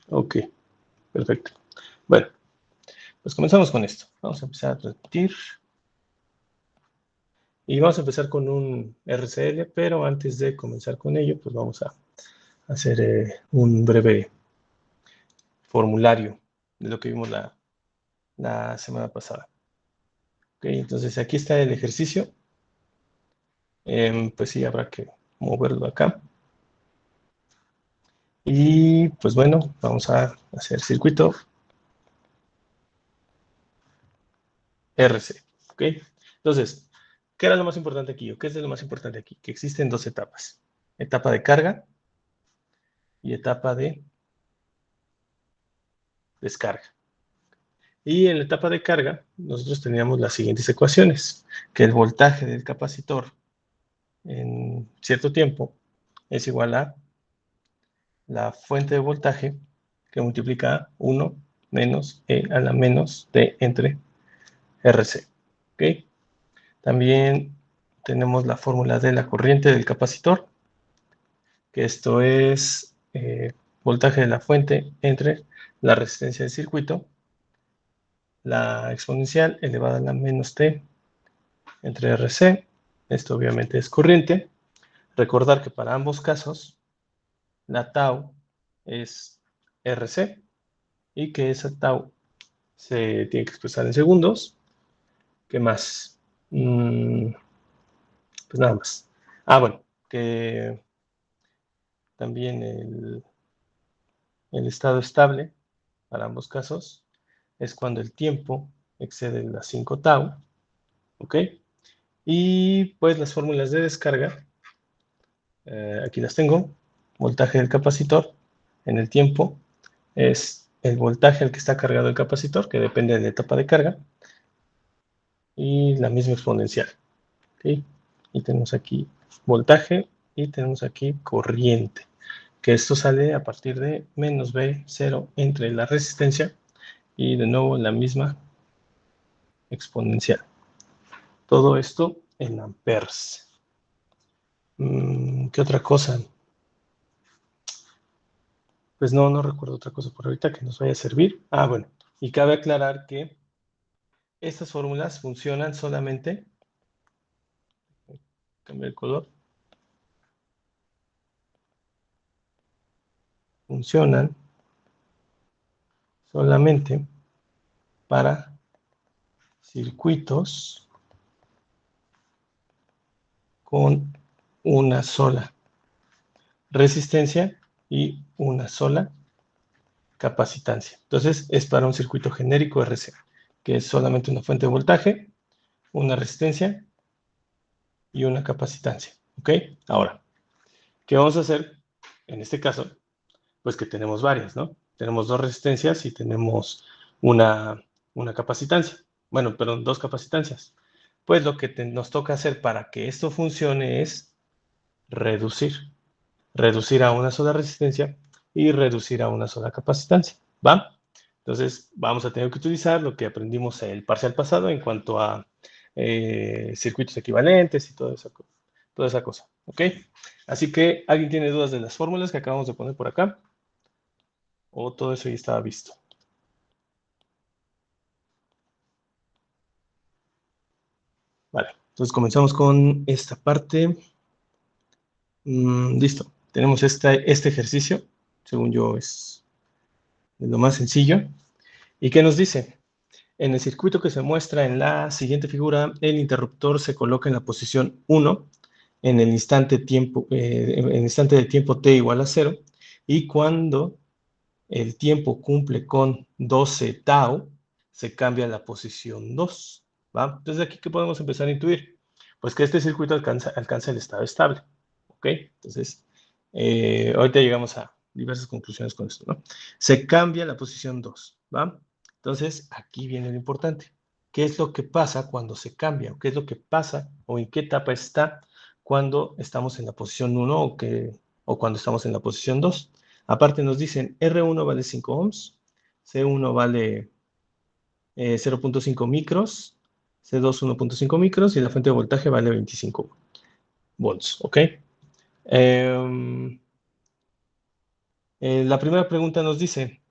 Ok, perfecto. Bueno, pues comenzamos con esto. Vamos a empezar a transmitir. Y vamos a empezar con un RCL, pero antes de comenzar con ello, pues vamos a hacer un breve formulario de lo que vimos la semana pasada. Ok, entonces aquí está el ejercicio. Pues sí, habrá que moverlo acá. Y pues bueno, vamos a hacer circuito RC. ¿Ok? Entonces, ¿qué era lo más importante aquí? ¿O qué es lo más importante aquí? Que existen dos etapas. Etapa de carga y etapa de descarga. Y en la etapa de carga, nosotros teníamos las siguientes ecuaciones, que el voltaje del capacitor en cierto tiempo es igual a la fuente de voltaje que multiplica 1 menos E a la menos D entre RC. ¿Okay? También tenemos la fórmula de la corriente del capacitor, que esto es voltaje de la fuente entre la resistencia del circuito, la exponencial elevada a la menos T entre RC. Esto obviamente es corriente. Recordar que para ambos casos la tau es RC y que esa tau se tiene que expresar en segundos. ¿Qué más? Pues nada más. Bueno, que también el estado estable para ambos casos es cuando el tiempo excede las 5 tau. ¿Ok? Y pues las fórmulas de descarga, aquí las tengo. Voltaje del capacitor en el tiempo es el voltaje al que está cargado el capacitor, que depende de la etapa de carga, y la misma exponencial. ¿Okay? Y tenemos aquí voltaje y tenemos aquí corriente, que esto sale a partir de menos B0 entre la resistencia y de nuevo la misma exponencial. Todo esto en amperes. ¿Qué otra cosa? Pues no recuerdo otra cosa por ahorita que nos vaya a servir. Bueno, y cabe aclarar que estas fórmulas funcionan solamente, cambiar el color, funcionan solamente para circuitos con una sola resistencia y una sola capacitancia. Entonces, es para un circuito genérico RC, que es solamente una fuente de voltaje, una resistencia y una capacitancia. ¿Ok? Ahora, ¿qué vamos a hacer en este caso? Pues que tenemos varias, ¿no? Tenemos dos resistencias y tenemos una capacitancia. Bueno, perdón, dos capacitancias. Pues lo que nos toca hacer para que esto funcione es reducir. Reducir a una sola resistencia y reducir a una sola capacitancia. ¿Va? Entonces, vamos a tener que utilizar lo que aprendimos en el parcial pasado en cuanto a circuitos equivalentes y toda esa cosa. ¿Ok? Así que, ¿alguien tiene dudas de las fórmulas que acabamos de poner por acá? ¿O todo eso ya estaba visto? Vale, entonces comenzamos con esta parte. Listo, tenemos este ejercicio, según yo es lo más sencillo. ¿Y qué nos dice? En el circuito que se muestra en la siguiente figura, el interruptor se coloca en la posición 1 en el instante de tiempo t igual a 0, y cuando el tiempo cumple con 12 tau, se cambia a la posición 2. ¿Va? Entonces, aquí, ¿qué podemos empezar a intuir? Pues que este circuito alcanza el estado estable. ¿Ok? Entonces, ahorita llegamos a diversas conclusiones con esto, ¿no? Se cambia la posición 2. ¿Va? Entonces, aquí viene lo importante. ¿Qué es lo que pasa cuando se cambia? ¿Qué es lo que pasa o en qué etapa está cuando estamos en la posición 1 o cuando estamos en la posición 2? Aparte nos dicen R1 vale 5 ohms, C1 vale 0.5 micros, C2 1.5 micros y la fuente de voltaje vale 25 volts, ¿ok? La primera pregunta nos dice,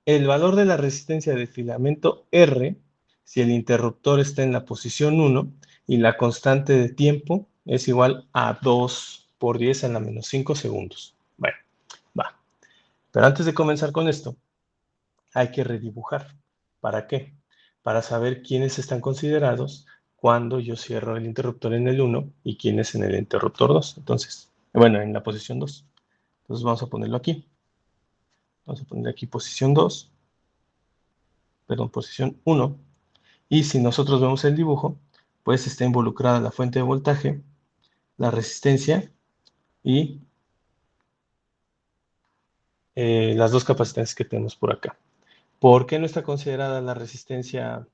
el valor de la resistencia del filamento R, si el interruptor está en la posición 1 y la constante de tiempo es igual a 2 por 10 a la menos 5 segundos. Bueno, va. Pero antes de comenzar con esto, hay que redibujar. ¿Para qué? Para saber quiénes están considerados cuando yo cierro el interruptor en el 1 y quiénes en el interruptor 2. Entonces, bueno, en la posición 2. Entonces vamos a ponerlo aquí. Vamos a poner aquí posición 2, perdón, posición 1. Y si nosotros vemos el dibujo, pues está involucrada la fuente de voltaje, la resistencia y las dos capacitantes que tenemos por acá. ¿Por qué no está considerada la resistencia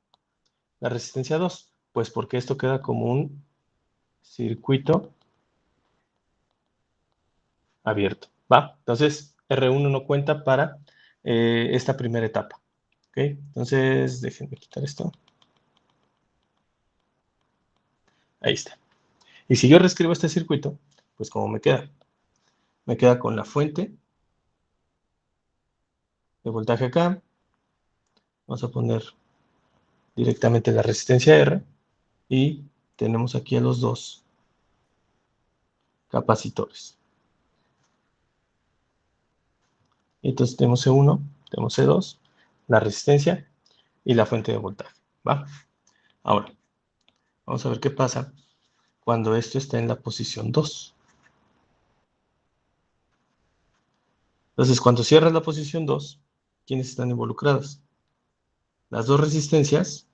2? Pues porque esto queda como un circuito abierto, ¿va? Entonces, R1 no cuenta para esta primera etapa, ¿ok? Entonces, déjenme quitar esto. Ahí está. Y si yo reescribo este circuito, pues ¿cómo me queda? Me queda con la fuente de voltaje acá. Vamos a poner directamente la resistencia R y tenemos aquí a los dos capacitores. Entonces tenemos C1, tenemos C2, la resistencia y la fuente de voltaje, ¿va? Ahora, vamos a ver qué pasa cuando esto está en la posición 2. Entonces, cuando cierras la posición 2, ¿quiénes están involucradas? Las dos resistencias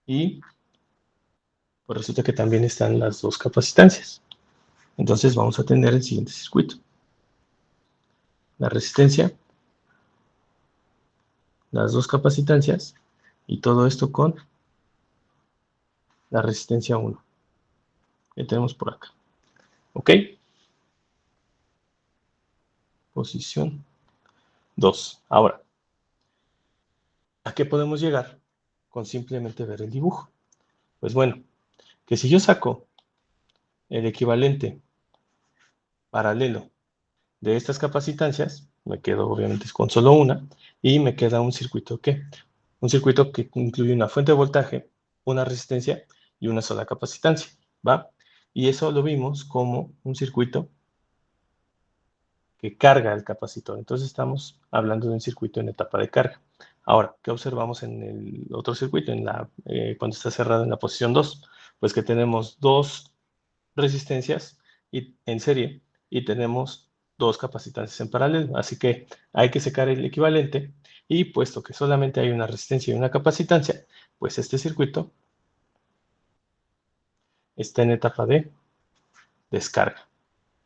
y pues resulta que también están las dos capacitancias. Entonces vamos a tener el siguiente circuito. La resistencia, las dos capacitancias y todo esto con la resistencia 1 que tenemos por acá. ¿Ok? Posición 2. Ahora, ¿a qué podemos llegar con simplemente ver el dibujo? Pues bueno, que si yo saco el equivalente paralelo de estas capacitancias, me quedo obviamente con solo una, y me queda un circuito ¿qué? Un circuito que incluye una fuente de voltaje, una resistencia y una sola capacitancia, ¿va? Y eso lo vimos como un circuito que carga el capacitor. Entonces estamos hablando de un circuito en etapa de carga. Ahora, ¿qué observamos en el otro circuito, cuando está cerrado en la posición 2? Pues que tenemos dos resistencias en serie y tenemos dos capacitancias en paralelo. Así que hay que sacar el equivalente y puesto que solamente hay una resistencia y una capacitancia, pues este circuito está en etapa de descarga,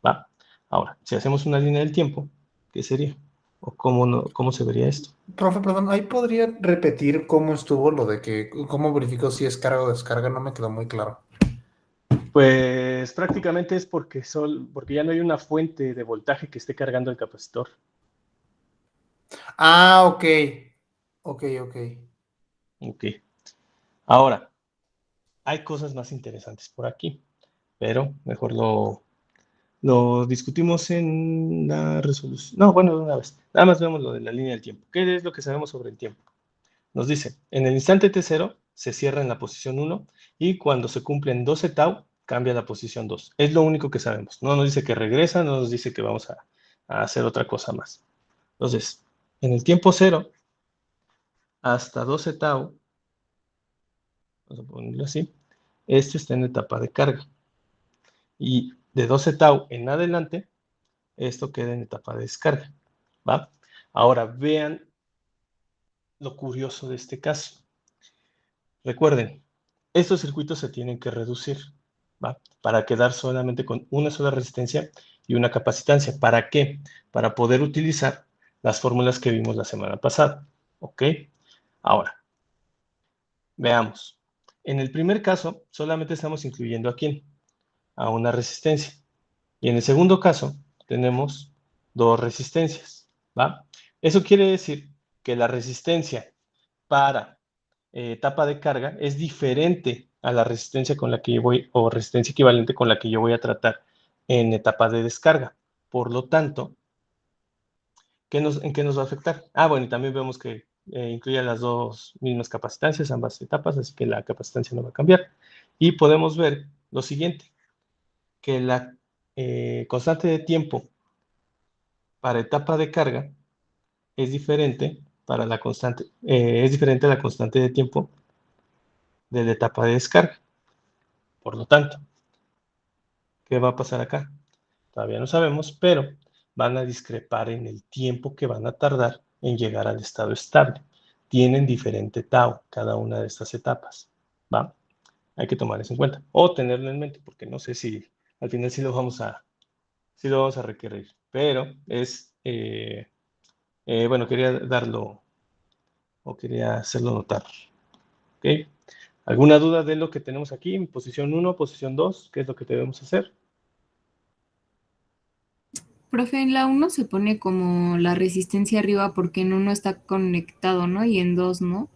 ¿va? Ahora, si hacemos una línea del tiempo, ¿qué sería? ¿O cómo se vería esto? Profe, perdón, ¿ahí podría repetir cómo estuvo lo de que, cómo verificó si es carga o descarga? No me quedó muy claro. Pues prácticamente es porque ya no hay una fuente de voltaje que esté cargando el capacitor. Ah, ok. Ok, ok. Ok. Ahora, hay cosas más interesantes por aquí, pero mejor lo discutimos en la resolución. No, bueno, de una vez. Nada más vemos lo de la línea del tiempo. ¿Qué es lo que sabemos sobre el tiempo? Nos dice, en el instante t0 se cierra en la posición 1 y cuando se cumplen 12 tau, cambia la posición 2. Es lo único que sabemos. No nos dice que regresa, no nos dice que vamos a hacer otra cosa más. Entonces, en el tiempo 0 hasta 12 tau, vamos a ponerlo así, esto está en etapa de carga. Y de 12 tau en adelante, esto queda en etapa de descarga, ¿va? Ahora, vean lo curioso de este caso. Recuerden, estos circuitos se tienen que reducir, ¿va? Para quedar solamente con una sola resistencia y una capacitancia. ¿Para qué? Para poder utilizar las fórmulas que vimos la semana pasada, ¿ok? Ahora, veamos. En el primer caso, solamente estamos incluyendo ¿a quién? A una resistencia. Y en el segundo caso, tenemos dos resistencias, ¿va? Eso quiere decir que la resistencia para etapa de carga es diferente a la resistencia con la que yo voy, o resistencia equivalente con la que yo voy a tratar en etapa de descarga. Por lo tanto, ¿En qué nos va a afectar? Bueno, y también vemos que incluye las dos mismas capacitancias, ambas etapas, así que la capacitancia no va a cambiar. Y podemos ver lo siguiente, que la constante de tiempo para etapa de carga es diferente para la constante, es diferente a la constante de tiempo de la etapa de descarga. Por lo tanto, ¿qué va a pasar acá? Todavía no sabemos, pero van a discrepar en el tiempo que van a tardar en llegar al estado estable. Tienen diferente tau cada una de estas etapas, ¿va? Hay que tomar eso en cuenta o tenerlo en mente, porque no sé si al final sí lo vamos a requerir, pero es, bueno, quería darlo o quería hacerlo notar, ¿ok? ¿Alguna duda de lo que tenemos aquí en posición 1, posición 2? ¿Qué es lo que debemos hacer? Profe, en la uno se pone como la resistencia arriba porque en uno está conectado, ¿no? Y en 2, ¿no?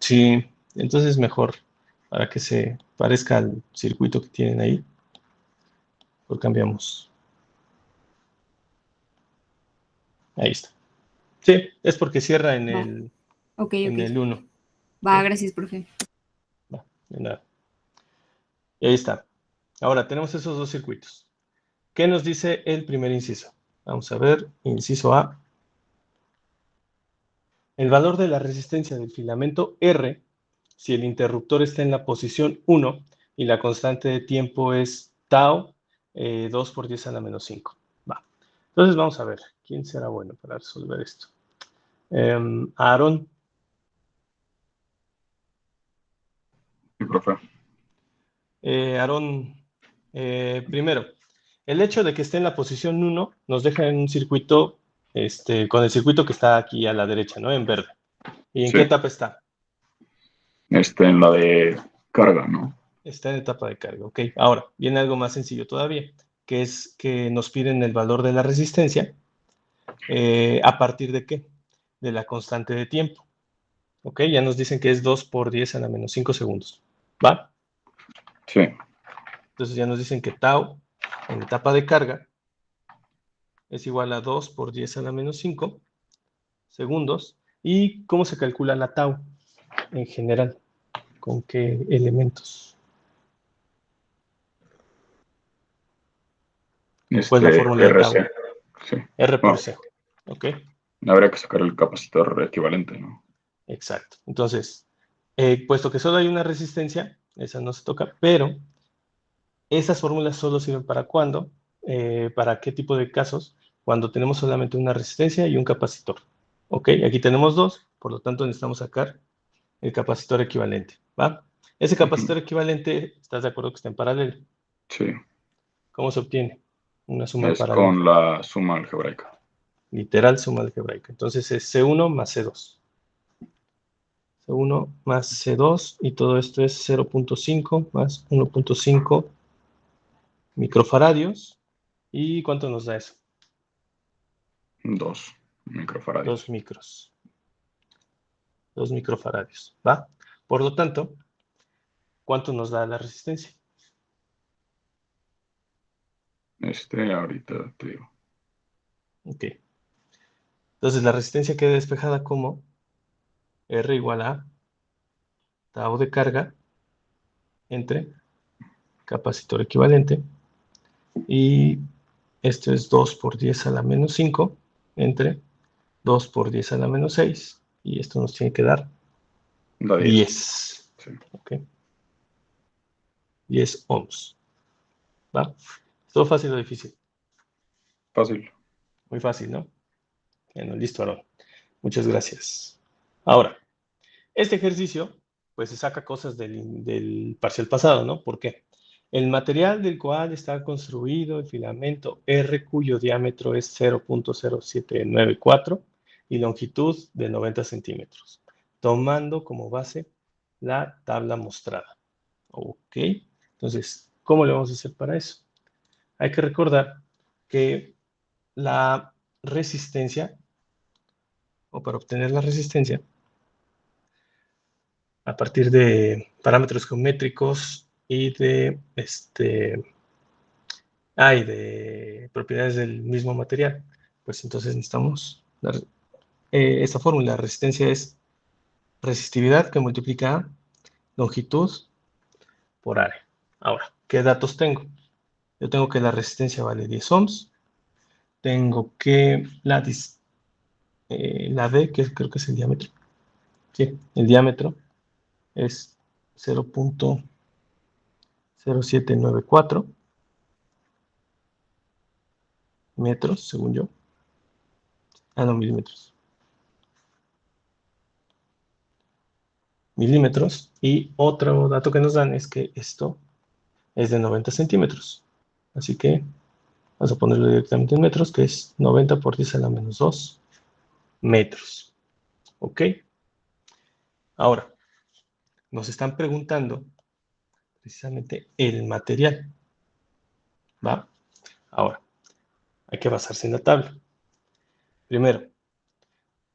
Sí, entonces mejor para que se parezca al circuito que tienen ahí, lo cambiamos. Ahí está. Sí, es porque cierra en el, Ok. en el 1. Va, gracias, profe. Va, de nada. Y ahí está. Ahora tenemos esos dos circuitos. ¿Qué nos dice el primer inciso? Vamos a ver, inciso A. El valor de la resistencia del filamento R, si el interruptor está en la posición 1 y la constante de tiempo es tau 2 por 10 a la menos 5. Va. Entonces vamos a ver, ¿quién será bueno para resolver esto? Aarón. Sí, profe. Aarón, primero, el hecho de que esté en la posición 1 nos deja en un circuito, con el circuito que está aquí a la derecha, ¿no? En verde. ¿Y en Sí. qué etapa está? En la de carga, ¿no? Está en etapa de carga, ok. Ahora, viene algo más sencillo todavía, que es que nos piden el valor de la resistencia, ¿a partir de qué? De la constante de tiempo. Ok, ya nos dicen que es 2 por 10 a la menos 5 segundos. ¿Va? Sí. Entonces ya nos dicen que tau en etapa de carga es igual a 2 por 10 a la menos 5 segundos. ¿Y cómo se calcula la tau en general? ¿Con qué elementos? ¿Cuál es la fórmula de tau? RC. Sí. R por C. Ok. Habría que sacar el capacitor equivalente, ¿no? Exacto. Entonces, puesto que solo hay una resistencia, esa no se toca, pero esas fórmulas solo sirven para cuándo, para qué tipo de casos, cuando tenemos solamente una resistencia y un capacitor. Ok, aquí tenemos dos, por lo tanto necesitamos sacar el capacitor equivalente, ¿va? Ese capacitor equivalente, ¿estás de acuerdo que está en paralelo? Sí. ¿Cómo se obtiene? Una suma en Es paralelo. con la suma algebraica. Literal suma algebraica. Entonces es C1 más C2. C1 más C2 y todo esto es 0.5 más 1.5 microfaradios. ¿Y cuánto nos da eso? 2 microfaradios. 2 micros. 2 microfaradios, ¿va? Por lo tanto, ¿cuánto nos da la resistencia? Ahorita te digo. Ok. Entonces la resistencia queda despejada como R igual a tau de carga entre capacitor equivalente y esto es 2 por 10 a la menos 5 entre 2 por 10 a la menos 6 y esto nos tiene que dar Da 10. 10. Sí. Ok. 10 ohms. ¿Va? ¿Es todo fácil o difícil? Fácil. Muy fácil, ¿no? Bueno, listo, Aaron. Muchas gracias. Ahora, este ejercicio, pues se saca cosas del parcial pasado, ¿no? ¿Por qué? El material del cual está construido el filamento R, cuyo diámetro es 0.0794 y longitud de 90 centímetros, tomando como base la tabla mostrada. Ok, entonces, ¿cómo le vamos a hacer para eso? Hay que recordar que la resistencia, o para obtener la resistencia, a partir de parámetros geométricos y de propiedades del mismo material, pues entonces necesitamos esta fórmula. La resistencia es resistividad que multiplica longitud por área. Ahora, ¿qué datos tengo? Yo tengo que la resistencia vale 10 ohms. Tengo que la D, que creo que es el diámetro. Sí, el diámetro es 0.0794 metros, según yo. Ah, no, milímetros. Milímetros. Y otro dato que nos dan es que esto es de 90 centímetros. Así que vamos a ponerlo directamente en metros, que es 90 por 10 a la menos 2 metros. ¿Ok? Ahora, nos están preguntando precisamente el material. ¿Va? Ahora, hay que basarse en la tabla. Primero,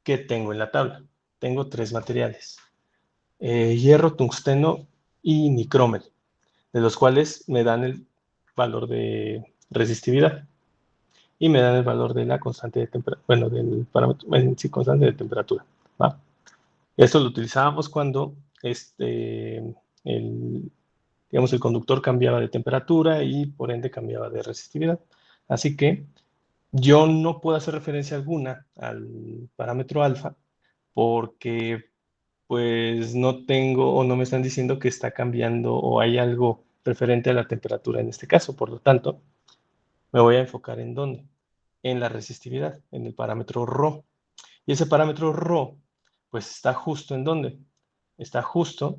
¿qué tengo en la tabla? Tengo 3 materiales. Hierro, tungsteno y nicrómel, de los cuales me dan el valor de resistividad y me dan el valor de la constante de temperatura, bueno, del parámetro, sí, constante de temperatura. ¿Va? Esto lo utilizábamos cuando digamos, el conductor cambiaba de temperatura y por ende cambiaba de resistividad. Así que yo no puedo hacer referencia alguna al parámetro alfa porque pues no tengo o no me están diciendo que está cambiando o hay algo referente a la temperatura en este caso. Por lo tanto, me voy a enfocar en dónde. En la resistividad, en el parámetro ρ. Y ese parámetro ρ, pues está justo en dónde. Está justo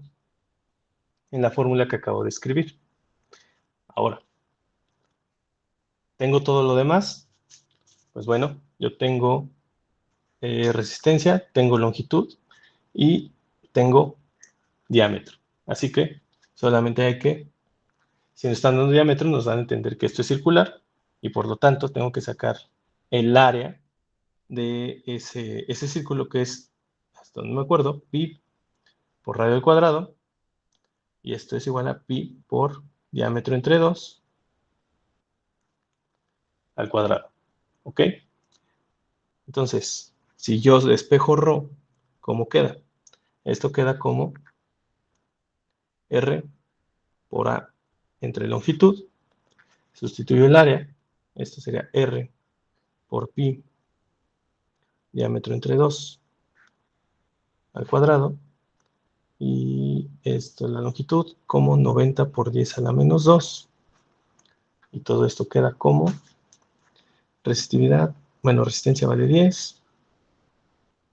en la fórmula que acabo de escribir. Ahora, ¿tengo todo lo demás? Pues bueno, yo tengo resistencia, tengo longitud y tengo diámetro. Así que solamente hay que, si nos están dando diámetro, nos dan a entender que esto es circular y por lo tanto tengo que sacar el área de ese círculo que es, hasta donde me acuerdo, pi por radio al cuadrado y esto es igual a pi por diámetro entre 2 al cuadrado. ¿Ok? Entonces, si yo despejo ρ, ¿cómo queda? Esto queda como R por A entre longitud. Sustituyo el área. Esto sería R por pi diámetro entre 2 al cuadrado. Y esto es la longitud como 90 por 10 a la menos 2. Y todo esto queda como resistividad. Bueno, resistencia vale 10.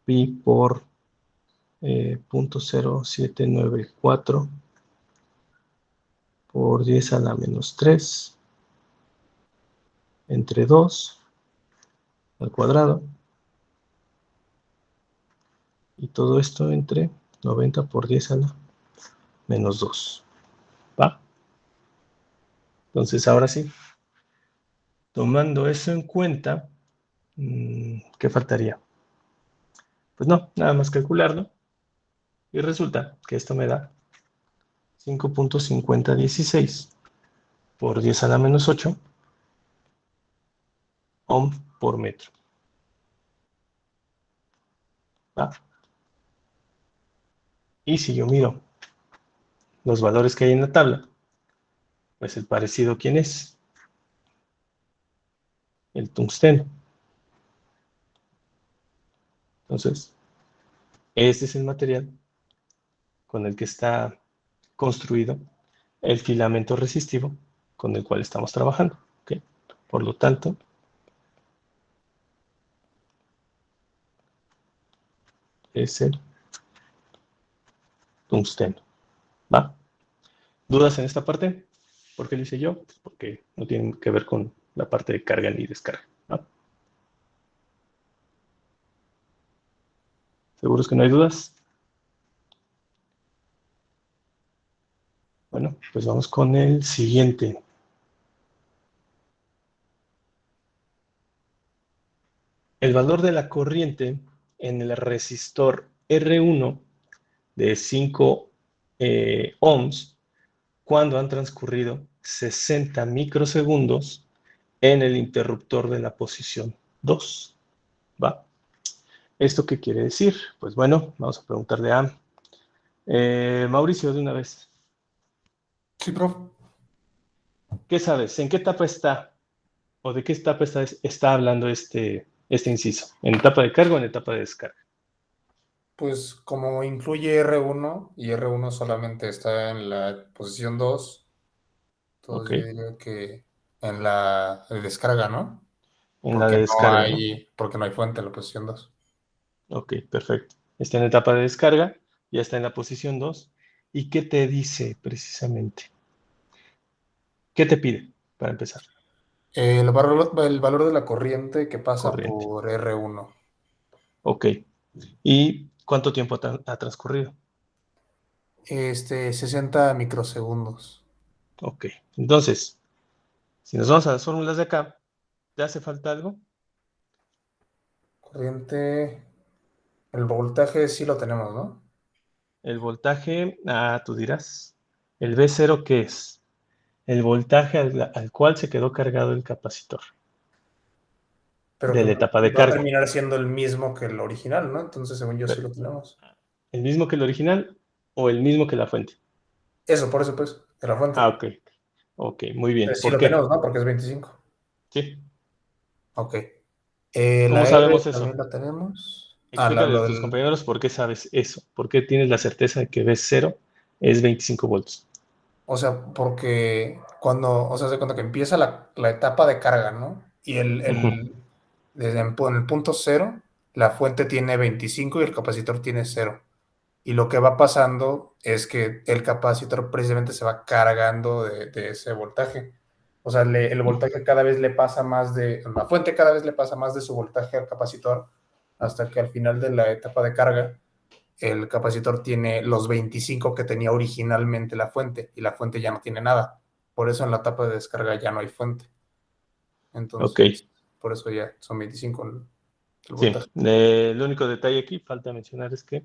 Pi por 0.0794 por 10 a la menos 3 entre 2 al cuadrado. Y todo esto entre 90 por 10 a la menos 2. ¿Va? Entonces, ahora sí, tomando eso en cuenta, ¿qué faltaría? Pues no, nada más calcularlo. Y resulta que esto me da 5.5016 por 10 a la menos 8 ohm por metro. ¿Va? Y si yo miro los valores que hay en la tabla, pues el parecido, ¿quién es? El tungsteno. Entonces, este es el material con el que está construido el filamento resistivo con el cual estamos trabajando. ¿Okay? Por lo tanto, es el tungsteno. ¿Va? ¿Dudas en esta parte? ¿Por qué lo hice yo? Pues porque no tienen que ver con la parte de carga ni descarga. ¿Va? ¿Seguros que no hay dudas? Bueno, pues vamos con el siguiente. El valor de la corriente en el resistor R1 de 5 ohms cuando han transcurrido 60 microsegundos en el interruptor de la posición 2. ¿Va? ¿Esto qué quiere decir? Pues bueno, vamos a preguntarle a Mauricio de una vez. Sí, prof. ¿Qué sabes? ¿En qué etapa está? ¿O de qué etapa está hablando este inciso? ¿En etapa de carga o en etapa de descarga? Pues como incluye R1 y R1 solamente está en la posición 2, Ok. entonces yo diría que en la de descarga, ¿no? En la de descarga, ¿no? Porque no hay fuente en la posición 2. Ok, perfecto. Está en etapa de descarga, ya está en la posición 2. ¿Y qué te dice precisamente? ¿Qué te pide para empezar? El valor de la corriente que pasa Corriente. por R1. Ok. ¿Y cuánto tiempo ha transcurrido? 60 microsegundos. Ok. Entonces, si nos vamos a las fórmulas de acá, ¿te hace falta algo? Corriente, el voltaje sí lo tenemos, ¿no? El voltaje, tú dirás. ¿El V0 qué es? El voltaje al cual se quedó cargado el capacitor Pero de que la etapa de va a carga. terminar siendo el mismo que el original, ¿no? Entonces, según yo, sí lo tenemos. ¿El mismo que el original o el mismo que la fuente? Eso, por eso, pues, de la fuente. Ok. Ok, muy bien. Sí ¿Por lo qué? tenemos, ¿no? Porque es 25. Sí. Ok. ¿Cómo La R sabemos eso? también la tenemos. Explícale a Lo tus del... compañeros por qué sabes eso. ¿Por qué tienes la certeza de que V0 es 25 volts? O sea, porque cuando, o sea, se cuenta que empieza la etapa de carga, ¿no? Y desde en el punto cero, la fuente tiene 25 y el capacitor tiene 0. Y lo que va pasando es que el capacitor precisamente se va cargando de ese voltaje. O sea, el voltaje cada vez le pasa más la fuente cada vez le pasa más de su voltaje al capacitor, hasta que al final de la etapa de carga, el capacitor tiene los 25 que tenía originalmente la fuente, y la fuente ya no tiene nada. Por eso en la etapa de descarga ya no hay fuente. Ok, Entonces, por eso ya son 25 el sí. voltaje. El único detalle aquí, falta mencionar, es que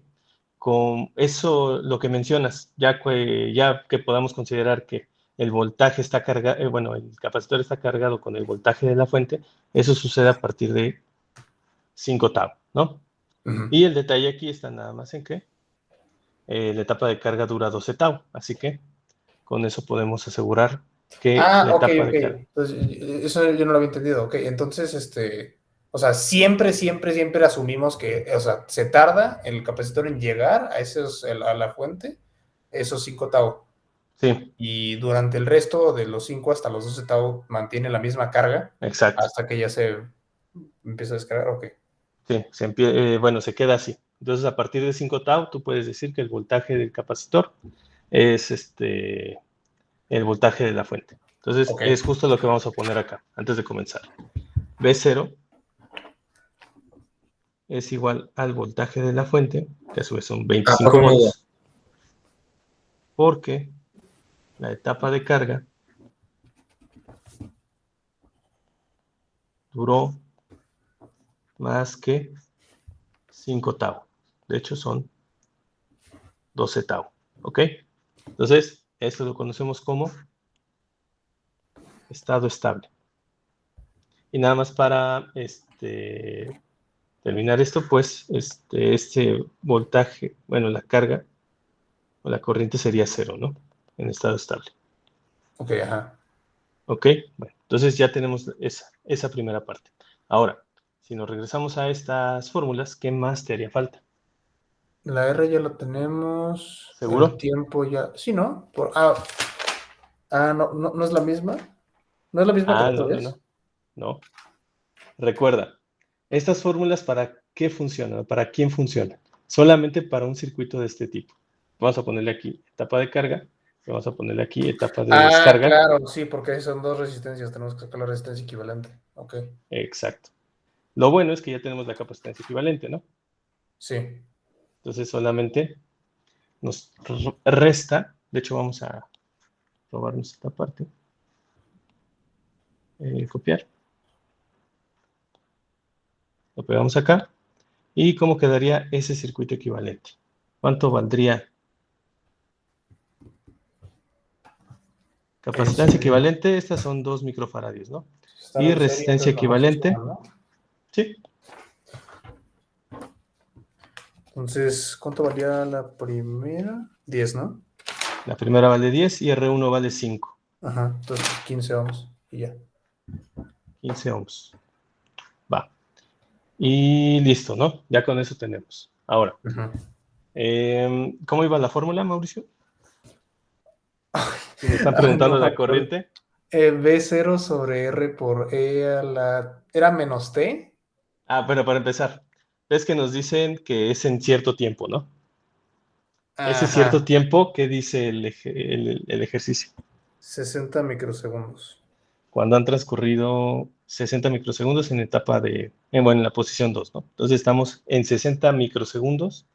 con eso, lo que mencionas, ya que podamos considerar que el voltaje está cargado, bueno, el capacitor está cargado con el voltaje de la fuente, eso sucede a partir de 5 tau, ¿no? Uh-huh. Y el detalle aquí está nada más en que la etapa de carga dura 12 tau, así que con eso podemos asegurar que la Ok. etapa de carga. Entonces, eso yo no lo había entendido. Ok, entonces, o sea, siempre asumimos que, o sea, se tarda el capacitor en llegar a la fuente, esos 5 tau. Sí, Y durante el resto de los 5 hasta los 12 tau mantiene la misma carga exacto. hasta que ya se empieza a descargar. Ok. Sí, bueno, se queda así. Entonces, a partir de 5 tau, tú puedes decir que el voltaje del capacitor es el voltaje de la fuente. Entonces, Ok. es justo lo que vamos a poner acá, antes de comenzar. V0 es igual al voltaje de la fuente, que a su vez son 25 volts, porque la etapa de carga duró más que 5 tau. De hecho, son 12 tau. ¿Ok? Entonces, esto lo conocemos como estado estable. Y nada más para terminar esto, pues este voltaje, bueno, la carga o la corriente sería 0, ¿no? En estado estable. Ok, ajá. ¿Ok? Bueno, entonces ya tenemos esa primera parte. Ahora, si nos regresamos a estas fórmulas, ¿qué más te haría falta? La R ya lo tenemos. El ¿Seguro? tiempo ya. Sí, ¿no? No es la misma. ¿No es la misma que la otra vez? No. Recuerda, estas fórmulas ¿para qué funcionan? ¿Para quién funcionan? Solamente para un circuito de este tipo. Vamos a ponerle aquí etapa de carga, y vamos a ponerle aquí etapa de descarga. Claro, sí, porque son dos resistencias. Tenemos que sacar la resistencia equivalente. Ok. Exacto. Lo bueno es que ya tenemos la capacitancia equivalente, ¿no? Sí. Entonces solamente nos resta, de hecho vamos a robarnos esta parte, copiar, lo pegamos acá, y cómo quedaría ese circuito equivalente. ¿Cuánto valdría? Capacitancia equivalente, estas son 2 microfaradios, ¿no? Están Y en serie, resistencia entonces nomás se equivalente, suman, ¿no? Sí, Entonces, ¿cuánto valía la primera? 10, ¿no? la primera vale 10 y R1 vale 5. Ajá, entonces 15 ohms y ya. 15 ohms. Va. Y listo, ¿no? Ya con eso tenemos. Ahora, Ujú. ¿cómo iba la fórmula, Mauricio? Si me están Ay, preguntando no me la acuerdo. corriente. B0 sobre R por E a la... ¿Era menos T? Ah, pero para empezar, ves que nos dicen que es en cierto tiempo, ¿no? Ese cierto Ajá, tiempo, ¿qué dice el ejercicio? 60 microsegundos. Cuando han transcurrido 60 microsegundos en etapa bueno, en la posición 2, ¿no? Entonces estamos en 60 microsegundos,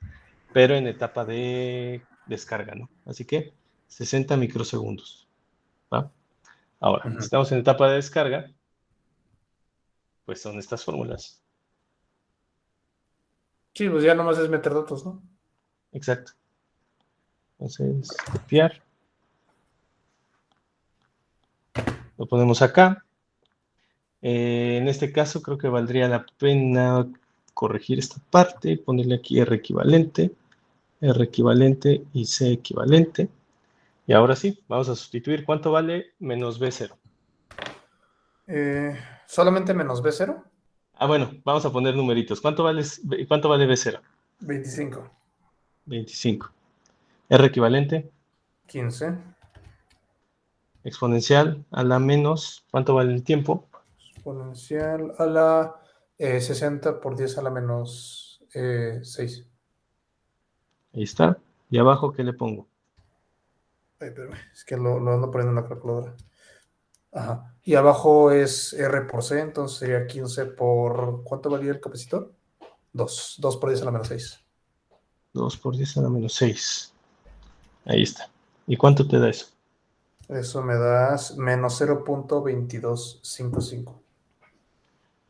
pero en etapa de descarga, ¿no? Así que 60 microsegundos, ¿va? Ahora, si Ujú. estamos en etapa de descarga, pues son estas fórmulas. Sí, pues ya nomás es meter datos, ¿no? Exacto. Entonces, copiar. Lo ponemos acá. En este caso creo que valdría la pena corregir esta parte, ponerle aquí R equivalente y C equivalente. Y ahora sí, vamos a sustituir. ¿Cuánto vale menos B0? ¿Solamente menos B0? Ah, bueno, vamos a poner numeritos. ¿Cuánto vale B0? 25. 25. R equivalente, 15. exponencial a la menos, ¿cuánto vale el tiempo? Exponencial a la 60 por 10 a la menos 6. Ahí está. Y abajo, ¿qué le pongo? Ay, espérame, es que lo ando poniendo en la calculadora. Ajá. Y abajo es R por C, entonces sería 15 por... ¿Cuánto valía el capacitor? 2. 2 por 10 a la menos 6. 2 por 10 a la menos 6. Ahí está. ¿Y cuánto te da eso? Eso me das menos 0.2255.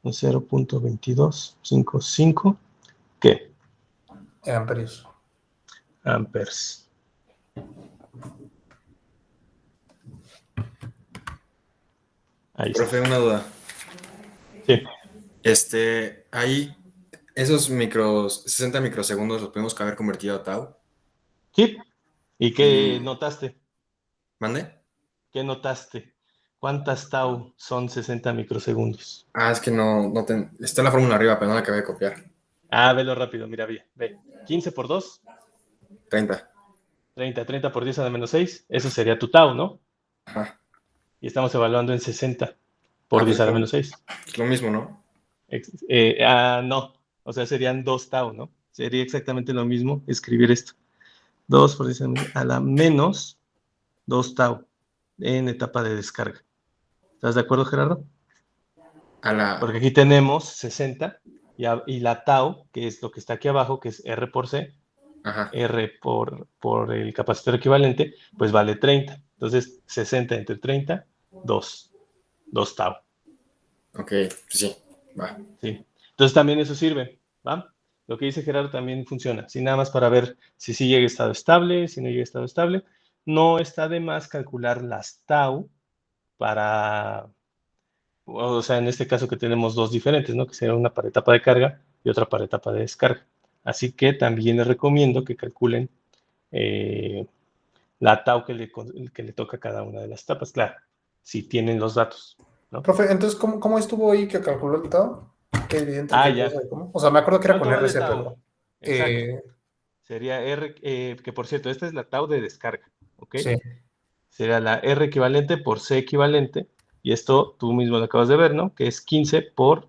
0.2255. ¿Qué? Amperios. Amperes. Ahí está. Profe, una duda. Sí. Ahí, esos 60 microsegundos los podemos haber convertido a tau. Sí. ¿Y qué Y, notaste? ¿mande? ¿Qué notaste? ¿Cuántas tau son 60 microsegundos? Es que está la fórmula arriba, pero no la acabé de copiar. Ah, velo rápido, mira, ve. 15 por 2, 30. 30. 30 por 10 a la menos 6. Eso sería tu tau, ¿no? Ajá. Y estamos evaluando en 60 por 10 Pues a la menos 6. es lo mismo, ¿no? No. O sea, serían 2 tau, ¿no? Sería exactamente lo mismo escribir esto. 2 por 10 a la menos 2 tau en etapa de descarga. ¿Estás de acuerdo, Gerardo? Porque aquí tenemos 60 y la tau, que es lo que está aquí abajo, que es R por C, Ajá. R por el capacitor equivalente, pues vale 30. Entonces, 60 entre 30, 2 tau. Ok, pues sí, va. ¿Sí? Entonces también eso sirve, ¿va? Lo que dice Gerardo también funciona. Si nada más para ver si sí llega a estado estable, si no llega a estado estable, no está de más calcular las tau o sea, en este caso que tenemos dos diferentes, ¿no? Que sería una para etapa de carga y otra para etapa de descarga. Así que también les recomiendo que calculen la tau que le toca a cada una de las etapas. Claro, si tienen los datos, ¿no? Profe, entonces, ¿cómo estuvo ahí que calculó el tau? Qué evidente que no Ya. sabe cómo. O sea, me acuerdo que era con ¿Cuánto vale RC, tau? pero... Exacto. Sería R, que por cierto, esta es la tau de descarga, ¿ok? sí. Sería la R equivalente por C equivalente, y esto tú mismo lo acabas de ver, ¿no? Que es 15 por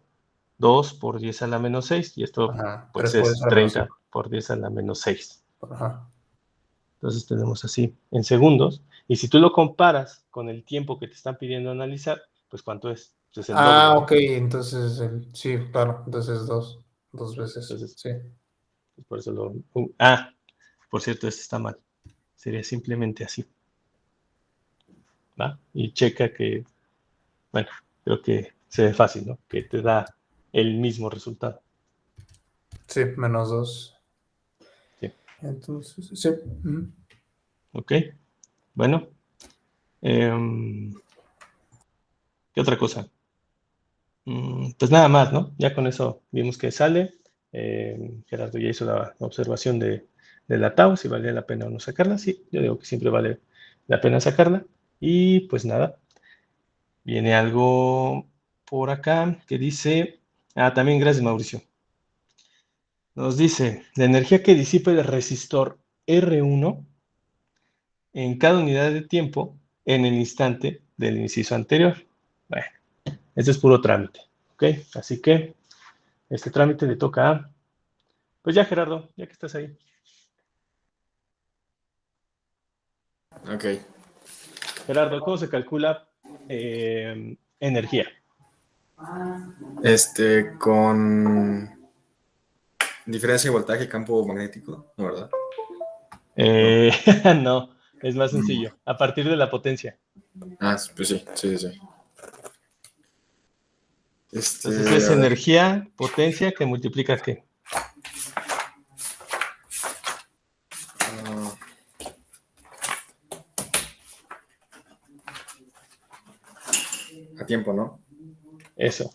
2 por 10 a la menos 6, y esto Ajá. 3 pues por es 10 a la menos 30 5. por 10 a la menos 6. Ajá. Entonces tenemos así en segundos, y si tú lo comparas con el tiempo que te están pidiendo analizar, pues ¿cuánto es? Pues es el doble, ¿no? Ok, entonces, sí, claro, entonces dos veces, Entonces, sí. pues por eso por cierto, este está mal. Sería simplemente así, ¿va? Y checa que, bueno, creo que se ve fácil, ¿no? Que te da el mismo resultado. Sí, menos 2. Sí. Entonces, sí. Ok, bueno. ¿Qué otra cosa? Pues nada más, ¿no? Ya con eso vimos que sale. Gerardo ya hizo la observación de la tau, si valía la pena o no sacarla. Sí, yo digo que siempre vale la pena sacarla. Y pues nada, viene algo por acá que dice, también gracias Mauricio. Nos dice, la energía que disipa el resistor R1 en cada unidad de tiempo en el instante del inciso anterior. Bueno, este es puro trámite, ¿ok? Así que este trámite le toca a... Pues ya, Gerardo, ya que estás ahí. Ok. Gerardo, ¿cómo se calcula energía? Con diferencia de voltaje, campo magnético, ¿no, verdad? No, es más sencillo. A partir de la potencia. Pues sí. Entonces es energía, potencia, que multiplica ¿qué? A tiempo, ¿no? Eso.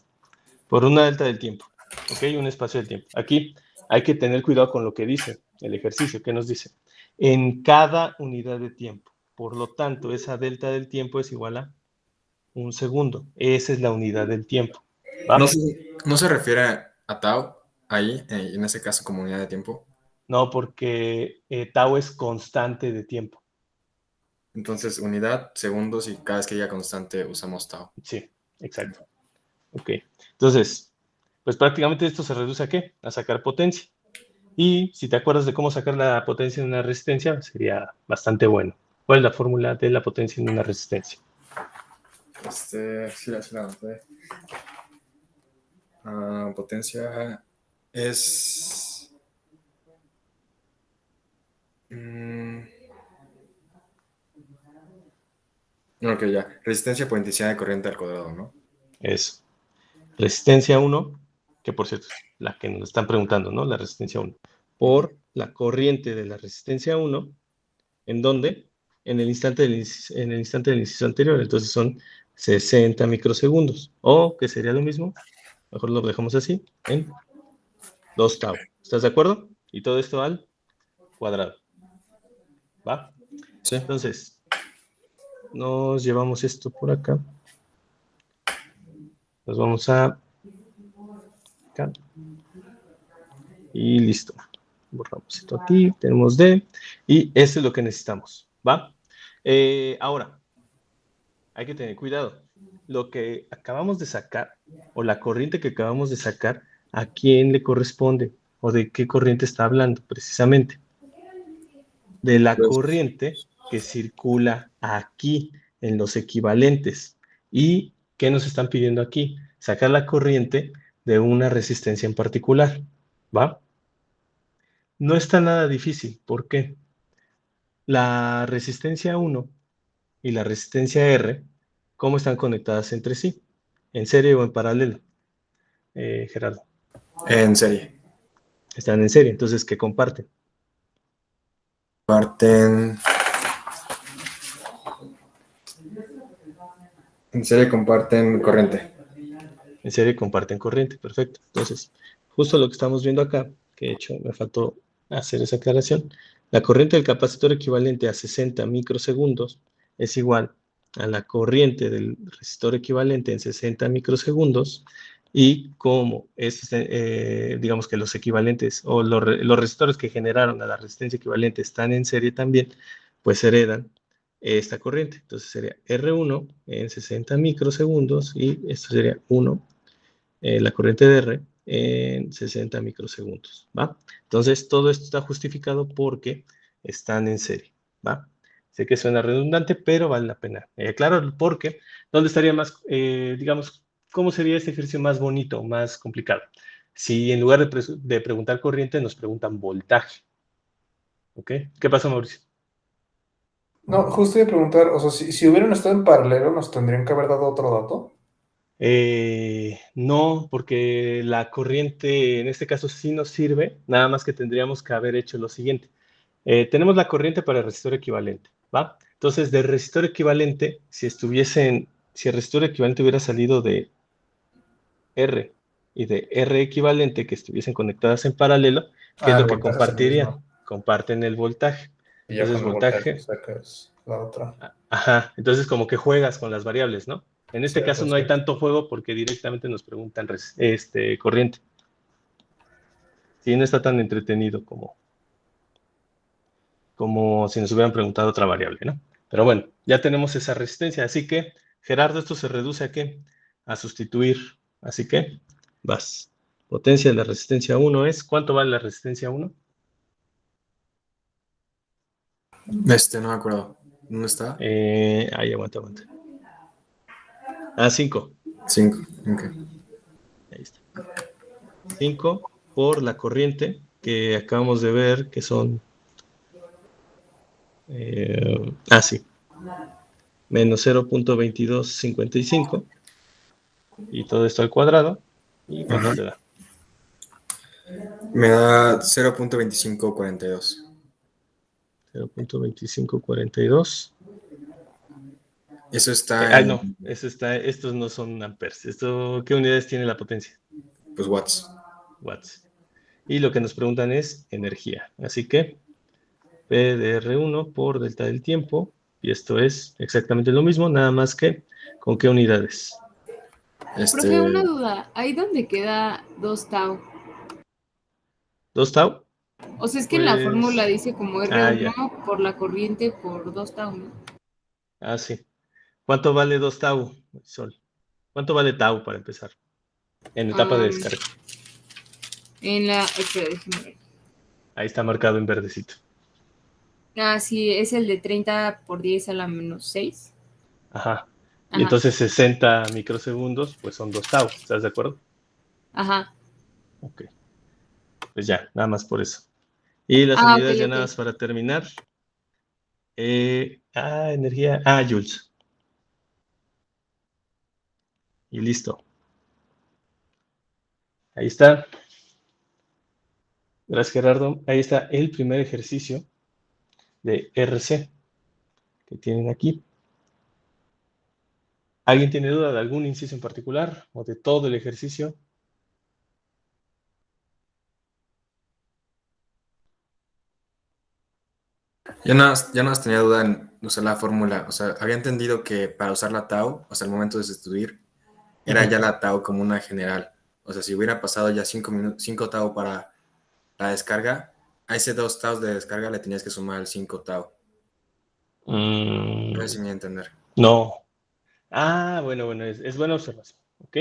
Por una delta del tiempo. ¿Ok? Un espacio del tiempo. Aquí hay que tener cuidado con lo que dice el ejercicio. ¿Qué nos dice? En cada unidad de tiempo. Por lo tanto, esa delta del tiempo es igual a un segundo. Esa es la unidad del tiempo. ¿Va? ¿No se refiere a tau ahí, en ese caso, como unidad de tiempo? No, porque tau es constante de tiempo. Entonces, unidad, segundos, y cada vez que haya constante usamos tau. Sí, exacto. Ok. Entonces, pues prácticamente esto se reduce a ¿qué? A sacar potencia. Y si te acuerdas de cómo sacar la potencia en una resistencia, sería bastante bueno. ¿Cuál es la fórmula de la potencia en una resistencia? Sí la anoté. Potencia es... Ok, ya. Resistencia por intensidad de corriente al cuadrado, ¿no? Eso. Resistencia 1, que por cierto, la que nos están preguntando, ¿no? La resistencia 1. Por la corriente de la resistencia 1, ¿en dónde? En el instante del inciso anterior. Entonces son 60 microsegundos. O, que sería lo mismo, mejor lo dejamos así, en 2 tau. ¿Estás de acuerdo? Y todo esto al cuadrado. ¿Va? Sí. Entonces, nos llevamos esto por acá. Nos vamos a acá. Y listo. Borramos esto aquí. Tenemos D. Y eso es lo que necesitamos. ¿Va? Ahora, hay que tener cuidado. Lo que acabamos de sacar, o la corriente que acabamos de sacar, ¿a quién le corresponde? ¿O de qué corriente está hablando precisamente? De la corriente que circula aquí en los equivalentes. ¿Y qué nos están pidiendo aquí? Sacar la corriente de una resistencia en particular. ¿Va? No está nada difícil. ¿Por qué? La resistencia 1 y la resistencia R, ¿cómo están conectadas entre sí? ¿En serie o en paralelo? Gerardo. En serie. Están en serie, entonces, ¿qué comparten? En serie comparten corriente. En serie comparten corriente, perfecto. Entonces, justo lo que estamos viendo acá, que de hecho me faltó hacer esa aclaración, la corriente del capacitor equivalente a 60 microsegundos es igual a la corriente del resistor equivalente en 60 microsegundos, y como digamos que los equivalentes o los resistores que generaron a la resistencia equivalente están en serie también, pues heredan esta corriente. Entonces sería R1 en 60 microsegundos y esto sería 1, la corriente de R en 60 microsegundos, ¿va? Entonces todo esto está justificado porque están en serie, ¿va? Sé que suena redundante, pero vale la pena aclararlo, porque ¿dónde estaría más, digamos, cómo sería este ejercicio más bonito, más complicado? Si en lugar de preguntar corriente nos preguntan voltaje, ¿ok? ¿Qué pasa, Mauricio? No, justo iba a preguntar, o sea, si hubieran estado en paralelo, ¿nos tendrían que haber dado otro dato? No, porque la corriente en este caso sí nos sirve, nada más que tendríamos que haber hecho lo siguiente. Tenemos la corriente para el resistor equivalente, ¿va? Entonces, del resistor equivalente, si el resistor equivalente hubiera salido de R y de R equivalente que estuviesen conectadas en paralelo, ¿qué es el lo que voltaje es el compartirían? mismo. Comparten el voltaje. Y ya Entonces, con el voltaje voltaje, sacas la otra. ajá, entonces como que juegas con las variables, ¿no? En este caso no hay Cierto. tanto juego porque directamente nos preguntan corriente. Sí, no está tan entretenido como si nos hubieran preguntado otra variable, ¿no? Pero bueno, ya tenemos esa resistencia, así que, Gerardo, esto se reduce ¿a qué? A sustituir, así que, vas. Potencia de la resistencia 1 es, ¿cuánto vale la resistencia 1? No me acuerdo. ¿Dónde está? Ahí, aguanta. 5. 5. Ok. Ahí está. 5 por la corriente que acabamos de ver, que son... sí. Menos 0.2255. Y todo esto al cuadrado. ¿Y cuánto te da? Me da 0.2542. 0.2542. Eso está en, No, estos no son amperes. ¿Qué unidades tiene la potencia? pues, watts. Watts. Y lo que nos preguntan es energía. Así que P de R1 por delta del tiempo. Y esto es exactamente lo mismo, nada más que ¿con qué unidades? Profe, una duda. ¿Ahí donde queda 2 tau? ¿2 tau? O sea, es que en la fórmula dice como R1 ya. por la corriente por 2 tau, ¿no? Sí. ¿Cuánto vale 2 tau, Sol? ¿Cuánto vale tau para empezar? En etapa de descarga. Espera, déjeme ver. Ahí está marcado en verdecito. Sí, es el de 30 por 10 a la menos 6. Ajá. Y entonces 60 microsegundos, pues son 2 tau, ¿estás de acuerdo? Ajá. Ok. Pues ya, nada más por eso. Y las unidades ya Ok. nada más para terminar. Energía. Joules. Y listo. Ahí está. Gracias, Gerardo. Ahí está el primer ejercicio de RC que tienen aquí. ¿Alguien tiene duda de algún inciso en particular o de todo el ejercicio? Yo nada más tenía duda en usar la fórmula. O sea, había entendido que para usar la tau, o sea, al momento de sustituir, era ya la tau como una general. O sea, si hubiera pasado ya 5 tau para la descarga, a ese 2 tau de descarga le tenías que sumar el 5 tau. No sé si me voy a entender. No. Bueno, es buena observación, ¿ok?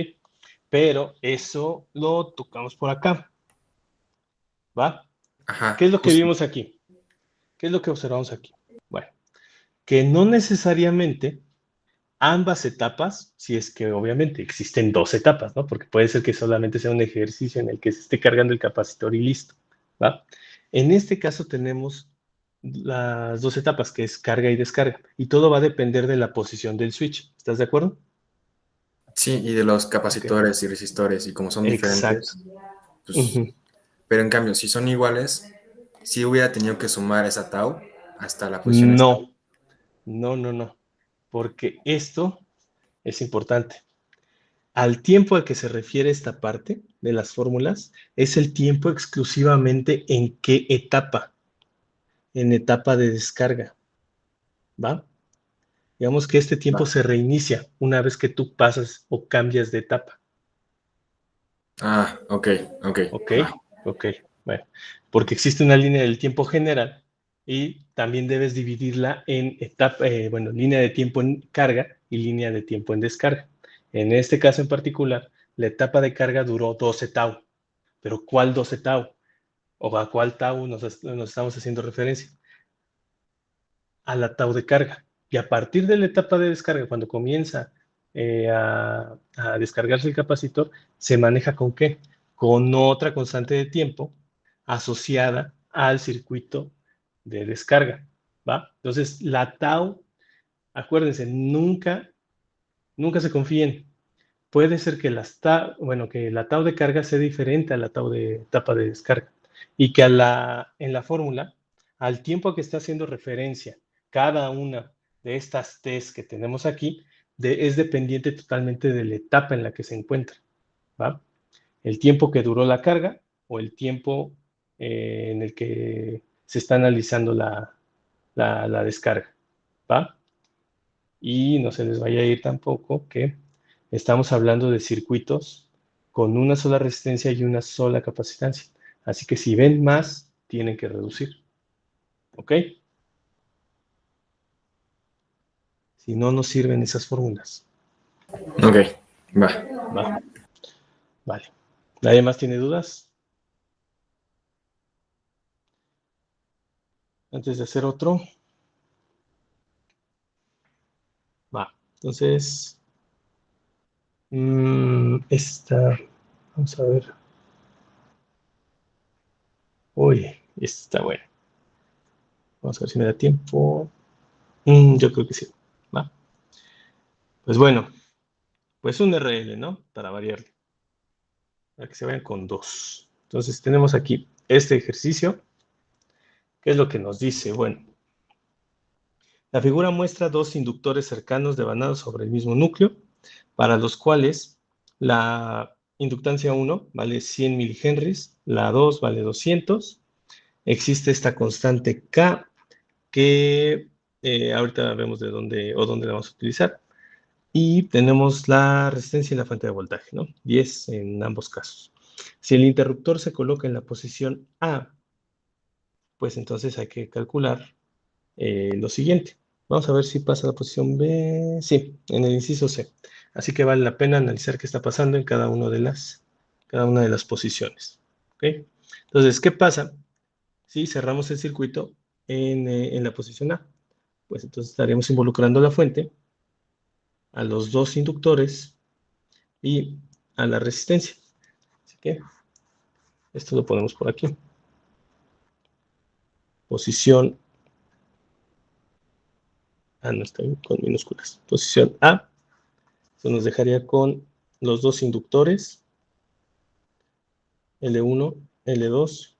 Pero eso lo tocamos por acá, ¿va? Ajá, ¿Qué es lo que justo. vimos aquí? ¿Qué es lo que observamos aquí? Bueno, que no necesariamente ambas etapas, si es que obviamente existen 2 etapas, ¿no? Porque puede ser que solamente sea un ejercicio en el que se esté cargando el capacitor y listo, ¿va? En este caso tenemos las 2 etapas, que es carga y descarga, y todo va a depender de la posición del switch, ¿estás de acuerdo? Sí, y de los Ok. capacitores y resistores, y como son Exacto. diferentes, pues, pero en cambio, si son iguales, sí hubiera tenido que sumar esa tau hasta la posición esta. No, porque esto es importante. Al tiempo al que se refiere esta parte de las fórmulas es el tiempo exclusivamente en qué etapa, en etapa de descarga, ¿va? Digamos que este tiempo se reinicia una vez que tú pasas o cambias de etapa. Ok. Ok, bueno, porque existe una línea del tiempo general y también debes dividirla en línea de tiempo en carga y línea de tiempo en descarga. En este caso en particular, la etapa de carga duró 12 tau, pero ¿cuál 12 tau? ¿O a cuál tau nos estamos haciendo referencia? A la tau de carga. Y a partir de la etapa de descarga, cuando comienza a descargarse el capacitor, se maneja ¿con qué? Con otra constante de tiempo asociada al circuito de descarga, ¿va? Entonces, la tau, acuérdense, nunca se confíen. Puede ser que que la tau de carga sea diferente a la tau de etapa de descarga y que en la fórmula, al tiempo a que está haciendo referencia cada una de estas T's que tenemos aquí, es dependiente totalmente de la etapa en la que se encuentra, ¿va? El tiempo que duró la carga o el tiempo en el que se está analizando la descarga, ¿va? Y no se les vaya a ir tampoco que estamos hablando de circuitos con una sola resistencia y una sola capacitancia. Así que si ven más, tienen que reducir. ¿Ok? Si no, no sirven esas fórmulas. Ok, va. ¿Va? Vale. ¿Nadie más tiene dudas? Antes de hacer otro. Va. Entonces, esta, vamos a ver. Uy, esta está buena. Vamos a ver si me da tiempo. Yo creo que sí. Va. Pues bueno, pues un RL, ¿no? Para variarle. Para que se vayan con 2. Entonces tenemos aquí este ejercicio. ¿Qué es lo que nos dice? Bueno, la figura muestra 2 inductores cercanos devanados sobre el mismo núcleo, para los cuales la inductancia 1 vale 100 milihenries, la 2 vale 200. Existe esta constante K que ahorita vemos de dónde o dónde la vamos a utilizar. Y tenemos la resistencia y la fuente de voltaje, ¿no? 10 en ambos casos. Si el interruptor se coloca en la posición A, pues entonces hay que calcular lo siguiente. Vamos a ver si pasa a la posición B. Sí, en el inciso C. Así que vale la pena analizar qué está pasando en cada una de las posiciones. ¿Ok? Entonces, ¿qué pasa si cerramos el circuito en la posición A? Pues entonces estaríamos involucrando la fuente, a los 2 inductores y a la resistencia. Así que esto lo ponemos por aquí. Posición A, no está bien, con minúsculas. Posición A. Eso nos dejaría con los 2 inductores, L1, L2,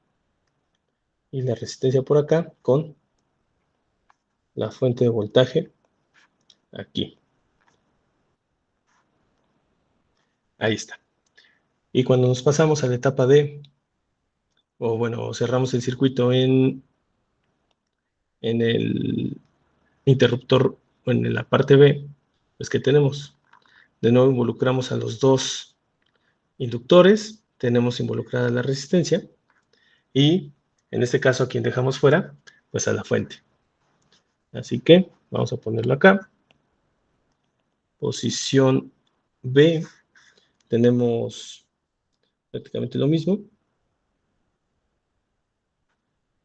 y la resistencia por acá con la fuente de voltaje aquí. Ahí está. Y cuando nos pasamos a la etapa D, o bueno, cerramos el circuito en el interruptor, o en la parte B, pues ¿qué tenemos? De nuevo involucramos a los 2 inductores, tenemos involucrada la resistencia, y en este caso a quien dejamos fuera, pues a la fuente. Así que vamos a ponerlo acá. Posición B, tenemos prácticamente lo mismo.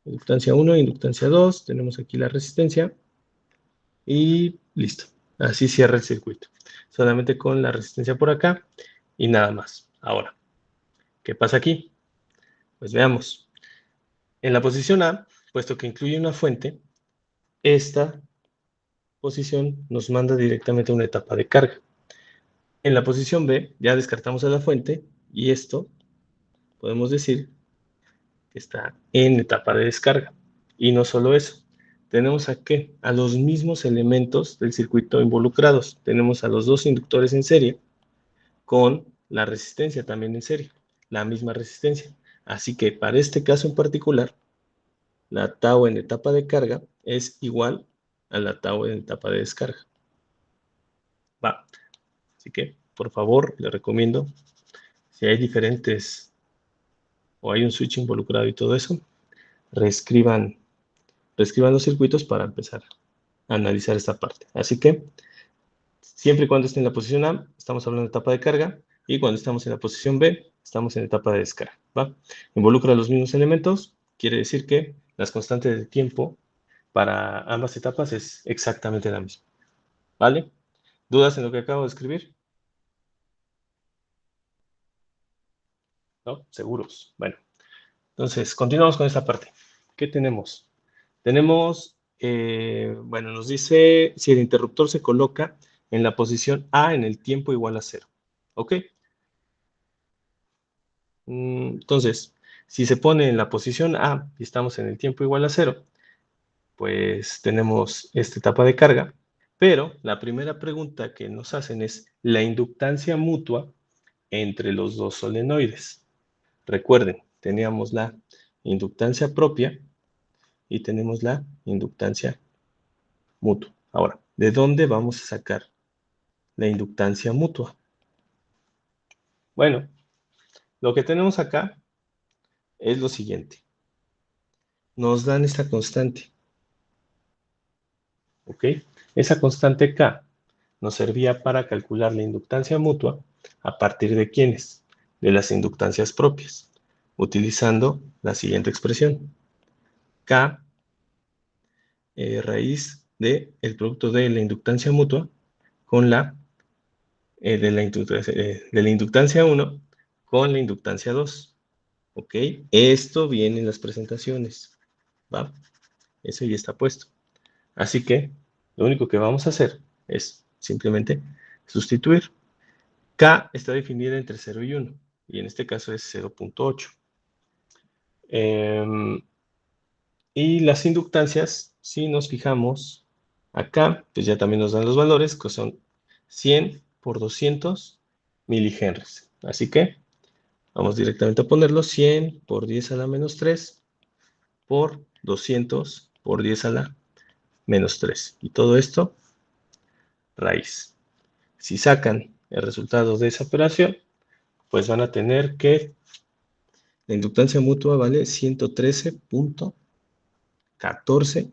Inductancia 1, inductancia 2, tenemos aquí la resistencia y listo. Así cierra el circuito. Solamente con la resistencia por acá y nada más. Ahora, ¿qué pasa aquí? Pues veamos. En la posición A, puesto que incluye una fuente, esta posición nos manda directamente a una etapa de carga. En la posición B ya descartamos a la fuente y esto podemos decir que está en etapa de descarga. Y no solo eso, tenemos aquí a los mismos elementos del circuito involucrados. Tenemos a los 2 inductores en serie con la resistencia también en serie, la misma resistencia. Así que para este caso en particular, la tau en etapa de carga es igual a la tau en etapa de descarga. Va. Así que, por favor, le recomiendo, si hay diferentes o hay un switch involucrado y todo eso, reescriban los circuitos para empezar a analizar esta parte. Así que, siempre y cuando esté en la posición A, estamos hablando de etapa de carga, y cuando estamos en la posición B, estamos en etapa de descarga, ¿va? Involucra los mismos elementos, quiere decir que las constantes de tiempo para ambas etapas es exactamente la misma, ¿vale? ¿Dudas en lo que acabo de escribir? ¿No? Seguros. Bueno, entonces, continuamos con esta parte. ¿Qué tenemos? Tenemos, bueno, nos dice si el interruptor se coloca en la posición A en el tiempo igual a 0. ¿Ok? Entonces, si se pone en la posición A y estamos en el tiempo igual a 0, pues tenemos esta etapa de carga, pero la primera pregunta que nos hacen es, ¿la inductancia mutua entre los dos solenoides. Recuerden, teníamos la inductancia propia y tenemos la inductancia mutua. Ahora, ¿de dónde vamos a sacar la inductancia mutua? Bueno, lo que tenemos acá es lo siguiente. Nos dan esta constante. ¿Ok? Esa constante K nos servía para calcular la inductancia mutua a partir de ¿quiénes? De las inductancias propias, utilizando la siguiente expresión. K raíz del producto de la inductancia mutua con la de la inductancia 1 con la inductancia 2. ¿Ok? Esto viene en las presentaciones. ¿Va? Eso ya está puesto. Así que lo único que vamos a hacer es simplemente sustituir. K está definida entre 0 y 1. Y en este caso es 0.8. Y las inductancias, si nos fijamos acá, pues ya también nos dan los valores, que son 100 por 200 milihenries. Así que vamos directamente a ponerlo 100 por 10 a la menos 3 por 200 por 10 a la menos 3. Y todo esto, raíz. Si sacan el resultado de esa operación, pues van a tener que la inductancia mutua vale 113.14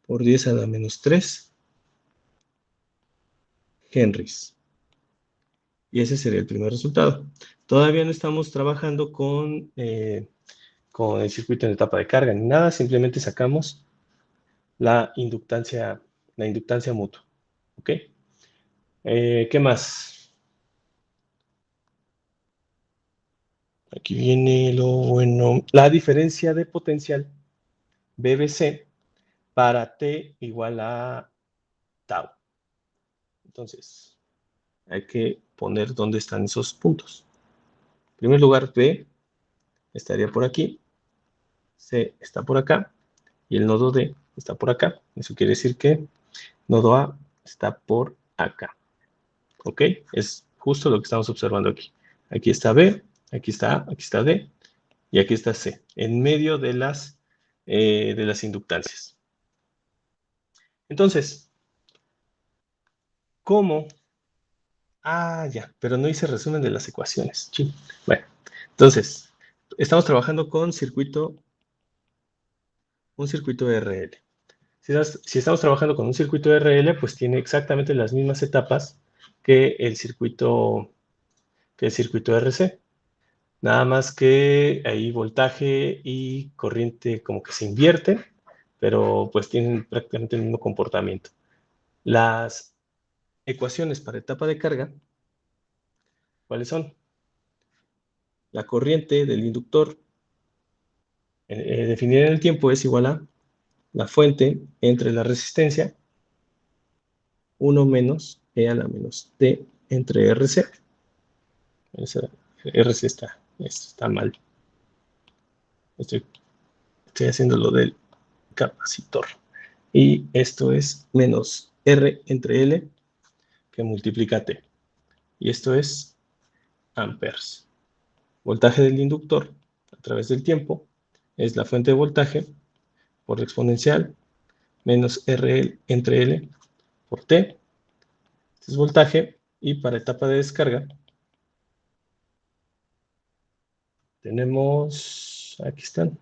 por 10 a la menos 3 henries. Y ese sería el primer resultado. Todavía no estamos trabajando con el circuito en etapa de carga ni nada, simplemente sacamos la inductancia mutua. ¿Ok? ¿Qué más? Aquí viene lo bueno. La diferencia de potencial BBC para T igual a tau. Entonces, hay que poner dónde están esos puntos. En primer lugar, B estaría por aquí, C está por acá, y el nodo D está por acá. Eso quiere decir que nodo A está por acá. ¿Ok? Es justo lo que estamos observando aquí. Aquí está B, aquí está A, aquí está D, y aquí está C, en medio de las inductancias. Entonces, ¿cómo? Ah, ya, pero no hice resumen de las ecuaciones. Sí. Bueno, entonces, estamos trabajando con un circuito RL. Si estamos trabajando con un circuito RL, pues tiene exactamente las mismas etapas que el circuito RC. Nada más que ahí voltaje y corriente como que se invierten, pero pues tienen prácticamente el mismo comportamiento. Las ecuaciones para etapa de carga, ¿cuáles son? La corriente del inductor definida en el tiempo es igual a la fuente entre la resistencia 1 menos E a la menos T entre RC. RC está mal. Estoy haciendo lo del capacitor. Y esto es menos R entre L que multiplica T. Y esto es amperes. Voltaje del inductor a través del tiempo es la fuente de voltaje por la exponencial menos R entre L por T. Este es voltaje. Y para etapa de descarga tenemos, aquí están,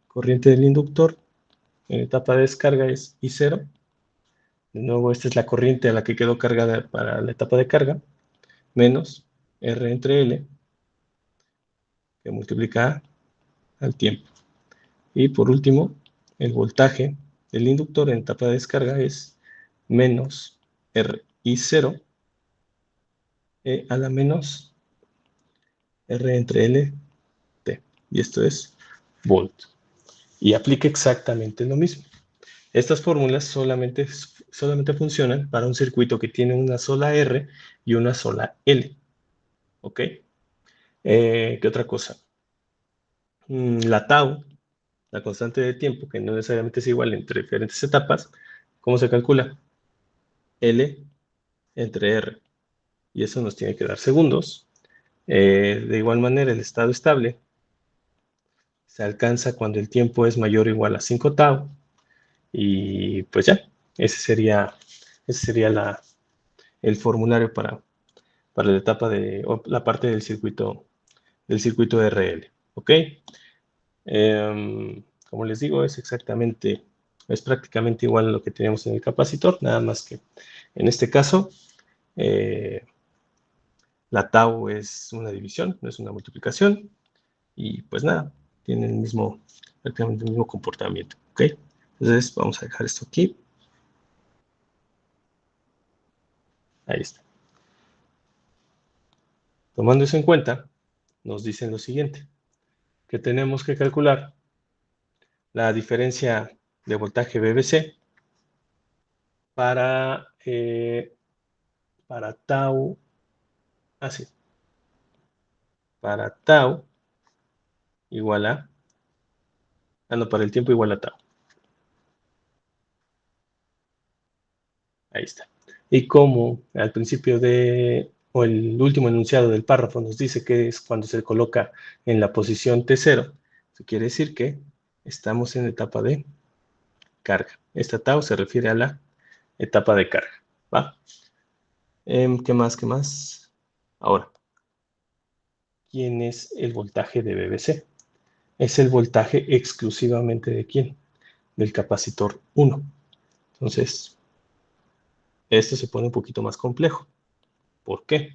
corriente del inductor en etapa de descarga es I0. De nuevo, esta es la corriente a la que quedó cargada para la etapa de carga, menos R entre L, que multiplica al tiempo. Y por último, el voltaje del inductor en etapa de descarga es menos RI0 a la menos R entre L T. Y esto es volt. Y aplica exactamente lo mismo. Estas fórmulas solamente funcionan para un circuito que tiene una sola R y una sola L. ¿Ok? ¿Qué otra cosa? La tau, la constante de tiempo, que no necesariamente es igual entre diferentes etapas, ¿cómo se calcula? L entre R. y eso nos tiene que dar segundos. De igual manera, el estado estable se alcanza cuando el tiempo es mayor o igual a 5 tau, y pues ya, ese sería el formulario para la etapa o la parte del circuito RL, ¿ok? Como les digo, es prácticamente igual a lo que teníamos en el capacitor, nada más que en este caso la tau es una división, no es una multiplicación, y pues nada, tienen prácticamente el mismo comportamiento, ¿ok? Entonces vamos a dejar esto aquí. Ahí está. Tomando eso en cuenta, nos dicen lo siguiente, que tenemos que calcular la diferencia de voltaje BBC para tau, así, para tau igual a, no, para el tiempo igual a tau. Ahí está. Y como al principio o el último enunciado del párrafo nos dice que es cuando se coloca en la posición T0, eso quiere decir que estamos en etapa de carga. Esta tau se refiere a la etapa de carga, ¿va? ¿Qué más? Ahora, ¿quién es el voltaje de BBC? Es el voltaje exclusivamente ¿de quién? Del capacitor 1. Entonces, esto se pone un poquito más complejo. ¿Por qué?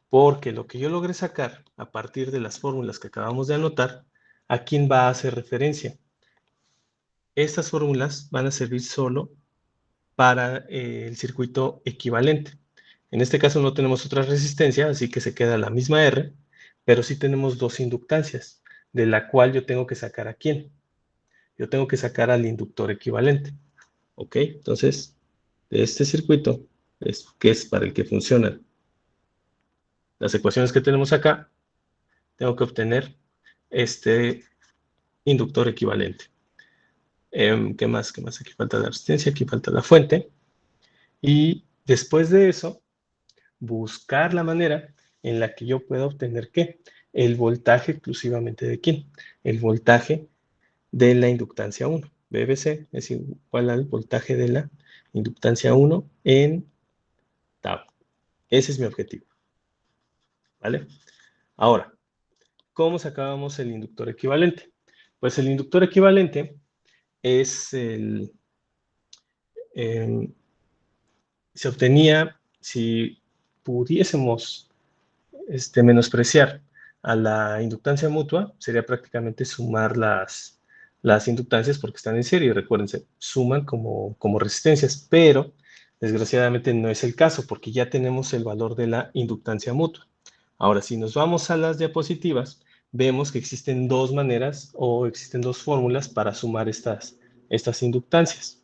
Porque lo que yo logré sacar a partir de las fórmulas que acabamos de anotar, ¿a quién va a hacer referencia? Estas fórmulas van a servir solo para el circuito equivalente. En este caso no tenemos otra resistencia, así que se queda la misma R, pero sí tenemos dos inductancias, de la cual yo tengo que sacar ¿a quién? Yo tengo que sacar al inductor equivalente. ¿Ok? Entonces, de este circuito, que es para el que funcionan las ecuaciones que tenemos acá, tengo que obtener este inductor equivalente. ¿Qué más? Aquí falta la resistencia, aquí falta la fuente. Y después de eso, buscar la manera en la que yo pueda obtener ¿qué? El voltaje exclusivamente ¿de quién? El voltaje de la inductancia 1. BBC es igual al voltaje de la inductancia 1 en tau. Ese es mi objetivo. ¿Vale? Ahora, ¿cómo sacábamos el inductor equivalente? Pues el inductor equivalente es se obtenía si pudiésemos menospreciar a la inductancia mutua, sería prácticamente sumar las inductancias porque están en serie, recuérdense, suman como resistencias, pero desgraciadamente no es el caso porque ya tenemos el valor de la inductancia mutua. Ahora, si nos vamos a las diapositivas, vemos que existen dos maneras o existen dos fórmulas para sumar estas inductancias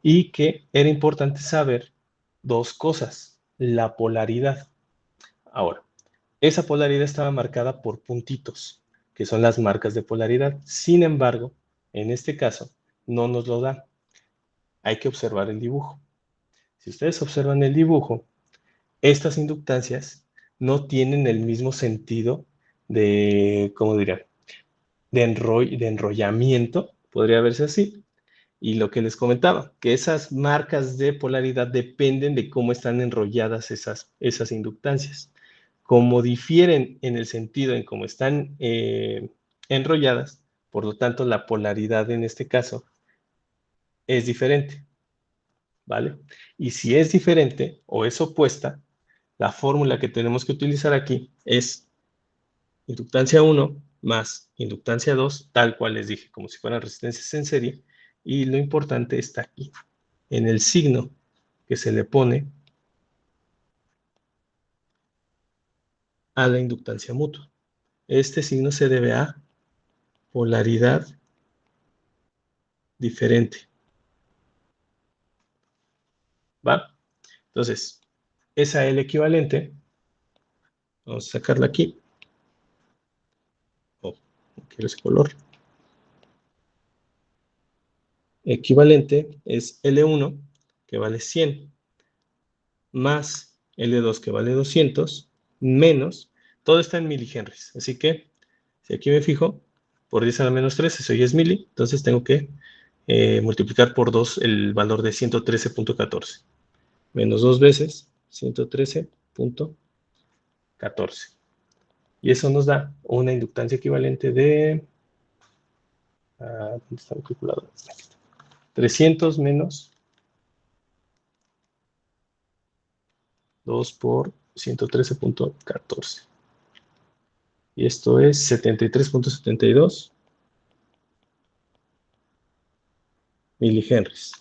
y que era importante saber dos cosas, la polaridad. Ahora, esa polaridad estaba marcada por puntitos, que son las marcas de polaridad. Sin embargo, en este caso, no nos lo da. Hay que observar el dibujo. Si ustedes observan el dibujo, estas inductancias no tienen el mismo sentido de, ¿cómo diría? De enrollamiento, podría verse así. Y lo que les comentaba, que esas marcas de polaridad dependen de cómo están enrolladas esas inductancias. Como difieren en el sentido en cómo están enrolladas, por lo tanto la polaridad en este caso es diferente, ¿vale? Y si es diferente o es opuesta, la fórmula que tenemos que utilizar aquí es inductancia 1 más inductancia 2, tal cual les dije, como si fueran resistencias en serie, y lo importante está aquí, en el signo que se le pone a la inductancia mutua. Este signo se debe a polaridad diferente. ¿Va? Entonces, esa L equivalente, vamos a sacarla aquí. Oh, no quiero ese color. Equivalente es L1, que vale 100, más L2 que vale 200, menos, todo está en milihenries, así que si aquí me fijo, por 10 a la menos 3, eso ya es mili, entonces tengo que multiplicar por 2 el valor de 113.14, menos 2 veces 113.14. Y eso nos da una inductancia equivalente de, ¿dónde está el calculador? Aquí está. 300 menos 2 por 113.14. Y esto es 73.72 milihenries.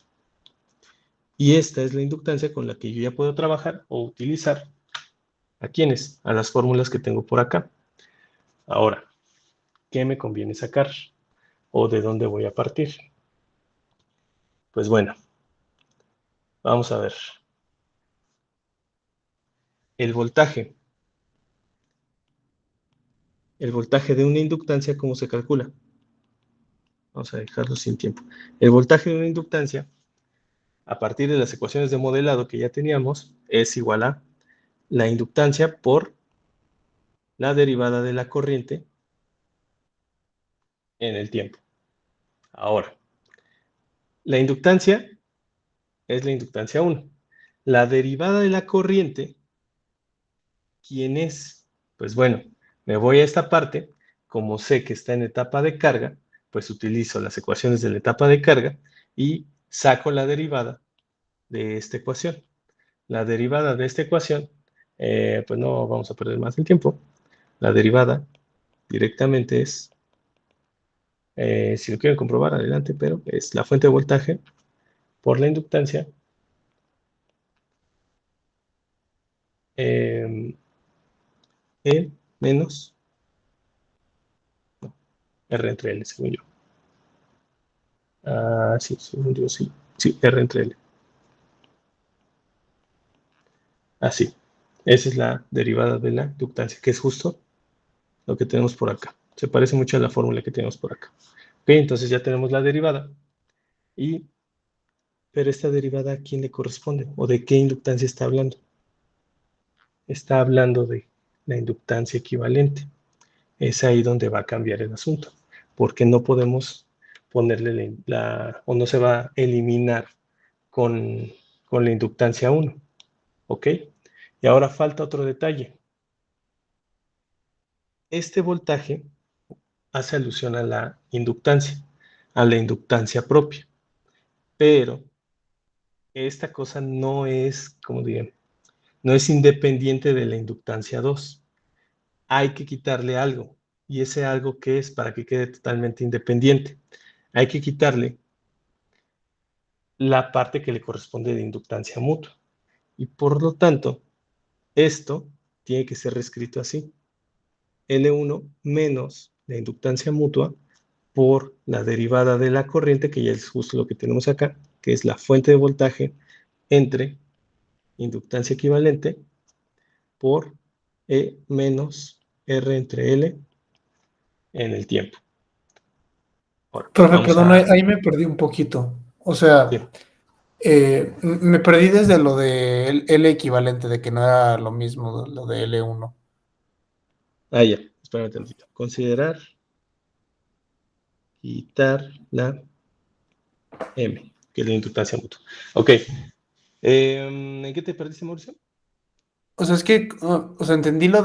Y esta es la inductancia con la que yo ya puedo trabajar o utilizar ¿a quiénes? A las fórmulas que tengo por acá. Ahora, ¿qué me conviene sacar? ¿O de dónde voy a partir? Pues bueno, vamos a ver. El voltaje. El voltaje de una inductancia, ¿cómo se calcula? Vamos a dejarlo sin tiempo. El voltaje de una inductancia, a partir de las ecuaciones de modelado que ya teníamos, es igual a la inductancia por la derivada de la corriente en el tiempo. Ahora, la inductancia es la inductancia 1. La derivada de la corriente, ¿quién es? Pues bueno, me voy a esta parte, como sé que está en etapa de carga, pues utilizo las ecuaciones de la etapa de carga y saco la derivada de esta ecuación. La derivada de esta ecuación, pues no vamos a perder más el tiempo. La derivada directamente es, si lo quieren comprobar, adelante, pero es la fuente de voltaje por la inductancia E menos no, R entre L, según yo. Sí, según yo, sí. Sí, R entre L. Así. Esa es la derivada de la inductancia, que es justo lo que tenemos por acá. Se parece mucho a la fórmula que tenemos por acá. Ok, entonces ya tenemos la derivada. Pero esta derivada, ¿a quién le corresponde? ¿O de qué inductancia está hablando? Está hablando de la inductancia equivalente. Es ahí donde va a cambiar el asunto. Porque no podemos ponerle o no se va a eliminar con la inductancia 1. ¿Ok? Y ahora falta otro detalle. Este voltaje hace alusión a la inductancia propia. Pero esta cosa no es, como dirían, no es independiente de la inductancia 2. Hay que quitarle algo. ¿Y ese algo qué es? Para que quede totalmente independiente. Hay que quitarle la parte que le corresponde de inductancia mutua. Y por lo tanto, esto tiene que ser reescrito así. L1 menos la inductancia mutua por la derivada de la corriente, que ya es justo lo que tenemos acá, que es la fuente de voltaje entre inductancia equivalente por E menos R entre L en el tiempo. Ahora, Profe, perdón, ahí me perdí un poquito. O sea, sí. Me perdí desde lo de L equivalente, de que no era lo mismo lo de L1. Ya, espérame tantito. Considerar quitar la M, que es la inductancia mutua. Ok. ¿En qué te perdiste, Mauricio? O sea, es que, o sea, entendí lo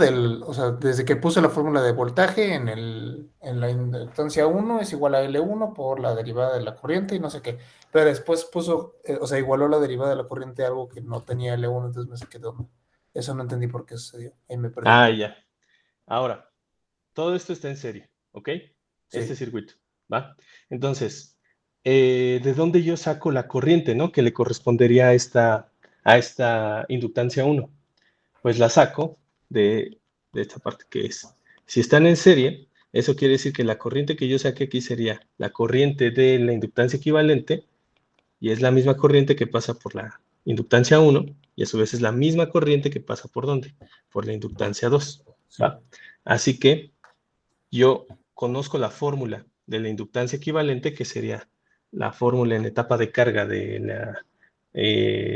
o sea, desde que puse la fórmula de voltaje en la inductancia 1 es igual a L1 por la derivada de la corriente y no sé qué. Pero después puso, o sea, igualó la derivada de la corriente a algo que no tenía L1, entonces me saqué de onda. Eso no entendí por qué sucedió. Ahí me perdí. Ya. Ahora, todo esto está en serie, ¿ok? Sí. Este circuito, ¿va? Entonces, ¿de dónde yo saco la corriente, ¿no? Que le correspondería a esta inductancia 1. Pues la saco de esta parte que es. Si están en serie, eso quiere decir que la corriente que yo saqué aquí sería la corriente de la inductancia equivalente, y es la misma corriente que pasa por la inductancia 1, y a su vez es la misma corriente que pasa por ¿dónde? Por la inductancia 2, ¿va? Así que yo conozco la fórmula de la inductancia equivalente, que sería la fórmula en etapa de carga de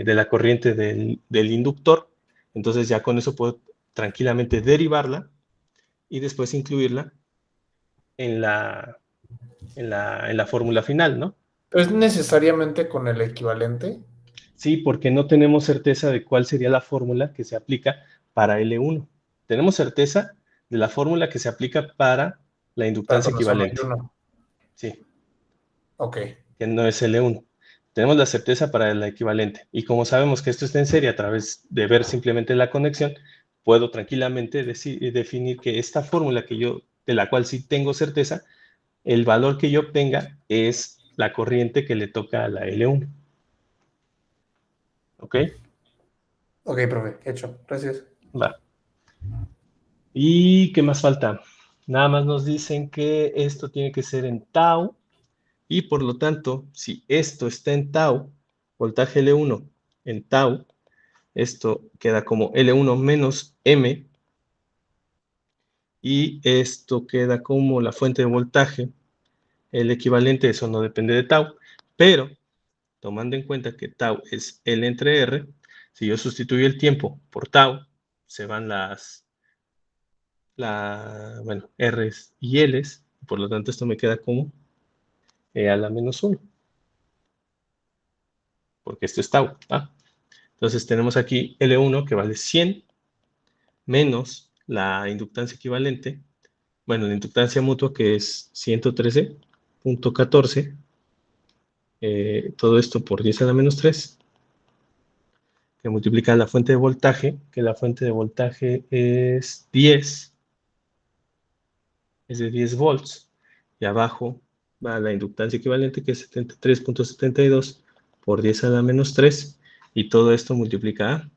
la corriente del inductor, Entonces ya con eso puedo tranquilamente derivarla y después incluirla en la fórmula final, ¿no? ¿Es necesariamente con el equivalente? Sí, porque no tenemos certeza de cuál sería la fórmula que se aplica para L1. Tenemos certeza de la fórmula que se aplica para la Para inductancia cuando solo hay equivalente. uno. Sí, Ok. que no es L1. Tenemos la certeza para la equivalente. Y como sabemos que esto está en serie a través de ver simplemente la conexión, puedo tranquilamente definir que esta fórmula de la cual sí tengo certeza, el valor que yo obtenga es la corriente que le toca a la L1. ¿Ok? Ok, profe. Hecho. Gracias. Va. ¿Y qué más falta? Nada más nos dicen que esto tiene que ser en tau y por lo tanto, si esto está en tau, voltaje L1 en tau, esto queda como L1 menos M y esto queda como la fuente de voltaje. El equivalente, eso no depende de tau, pero tomando en cuenta que tau es L entre R, si yo sustituyo el tiempo por tau, se van bueno, R's y L's, por lo tanto esto me queda como E a la menos 1, porque esto es tau. ¿Ah? Entonces tenemos aquí L1 que vale 100 menos la inductancia equivalente, bueno, la inductancia mutua que es 113.14, todo esto por 10 a la menos 3, que multiplica la fuente de voltaje, que la fuente de voltaje es 10, es de 10 volts, y abajo va la inductancia equivalente que es 73.72 por 10 a la menos 3, y todo esto multiplica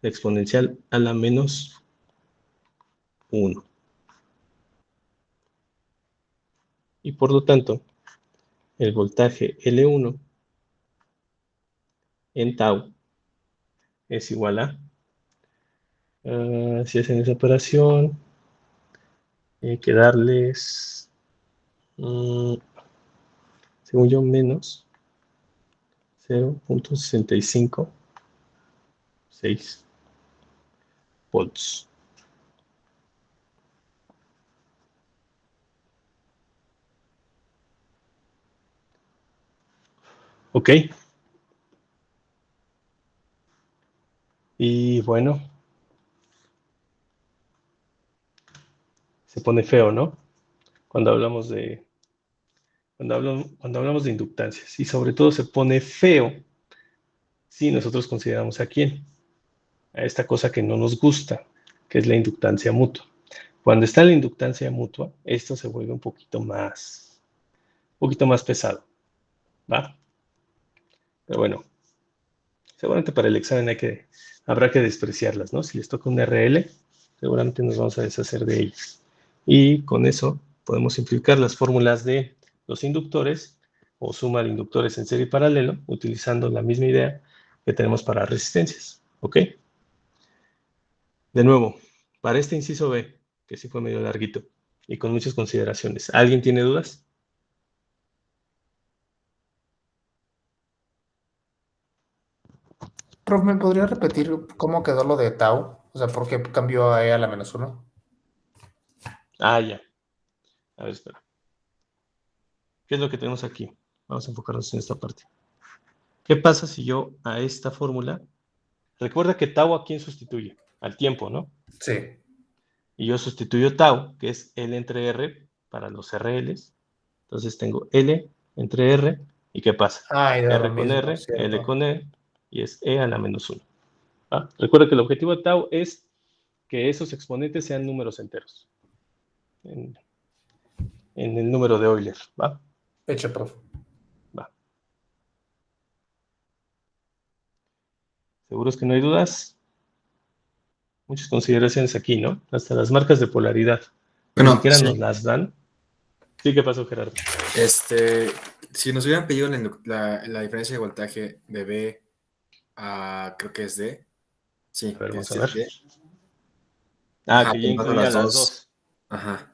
la exponencial a la menos 1. Y por lo tanto, el voltaje L1 en tau es igual a, si hacen esa operación, hay que darles, según yo, menos 0.656 volts. Ok. Y bueno, se pone feo, ¿no? Cuando hablamos de inductancias. Y sobre todo se pone feo si nosotros consideramos a quién, a esta cosa que no nos gusta, que es la inductancia mutua. Cuando está la inductancia mutua, esto se vuelve un poquito más pesado, ¿va? Pero bueno, seguramente para el examen habrá que despreciarlas, ¿no? Si les toca un RL, seguramente nos vamos a deshacer de ellas. Y con eso podemos simplificar las fórmulas de los inductores o suma de inductores en serie y paralelo, utilizando la misma idea que tenemos para resistencias, ¿ok? De nuevo, para este inciso B, que sí fue medio larguito y con muchas consideraciones, ¿alguien tiene dudas? Profe, ¿me podría repetir cómo quedó lo de tau? O sea, ¿por qué cambió a E a la menos 1? Ah, ya. A ver, espera. ¿Qué es lo que tenemos aquí? Vamos a enfocarnos en esta parte. ¿Qué pasa si yo a esta fórmula, recuerda que tau a quién sustituye? Al tiempo, ¿no? Sí. Y yo sustituyo tau, que es L entre R para los RLs. Entonces tengo L entre R, ¿y qué pasa? Ah, y da lo R con mismo, R, L cierto. con E, y es E a la menos 1. ¿Va? Recuerda que el objetivo de tau es que esos exponentes sean números enteros. En el número de Euler, ¿va? Hecho, profe. Va. ¿Seguros que no hay dudas? Muchas consideraciones aquí, ¿no? Hasta las marcas de polaridad. Ni Bueno, siquiera sí. nos las dan. Sí, ¿qué pasó, Gerardo? Si nos hubieran pedido la diferencia de voltaje de B a, creo que es D. Sí, A ver, vamos a es ver. D. Ah, Ajá, que ya juntando incluía las las dos. dos. Ajá.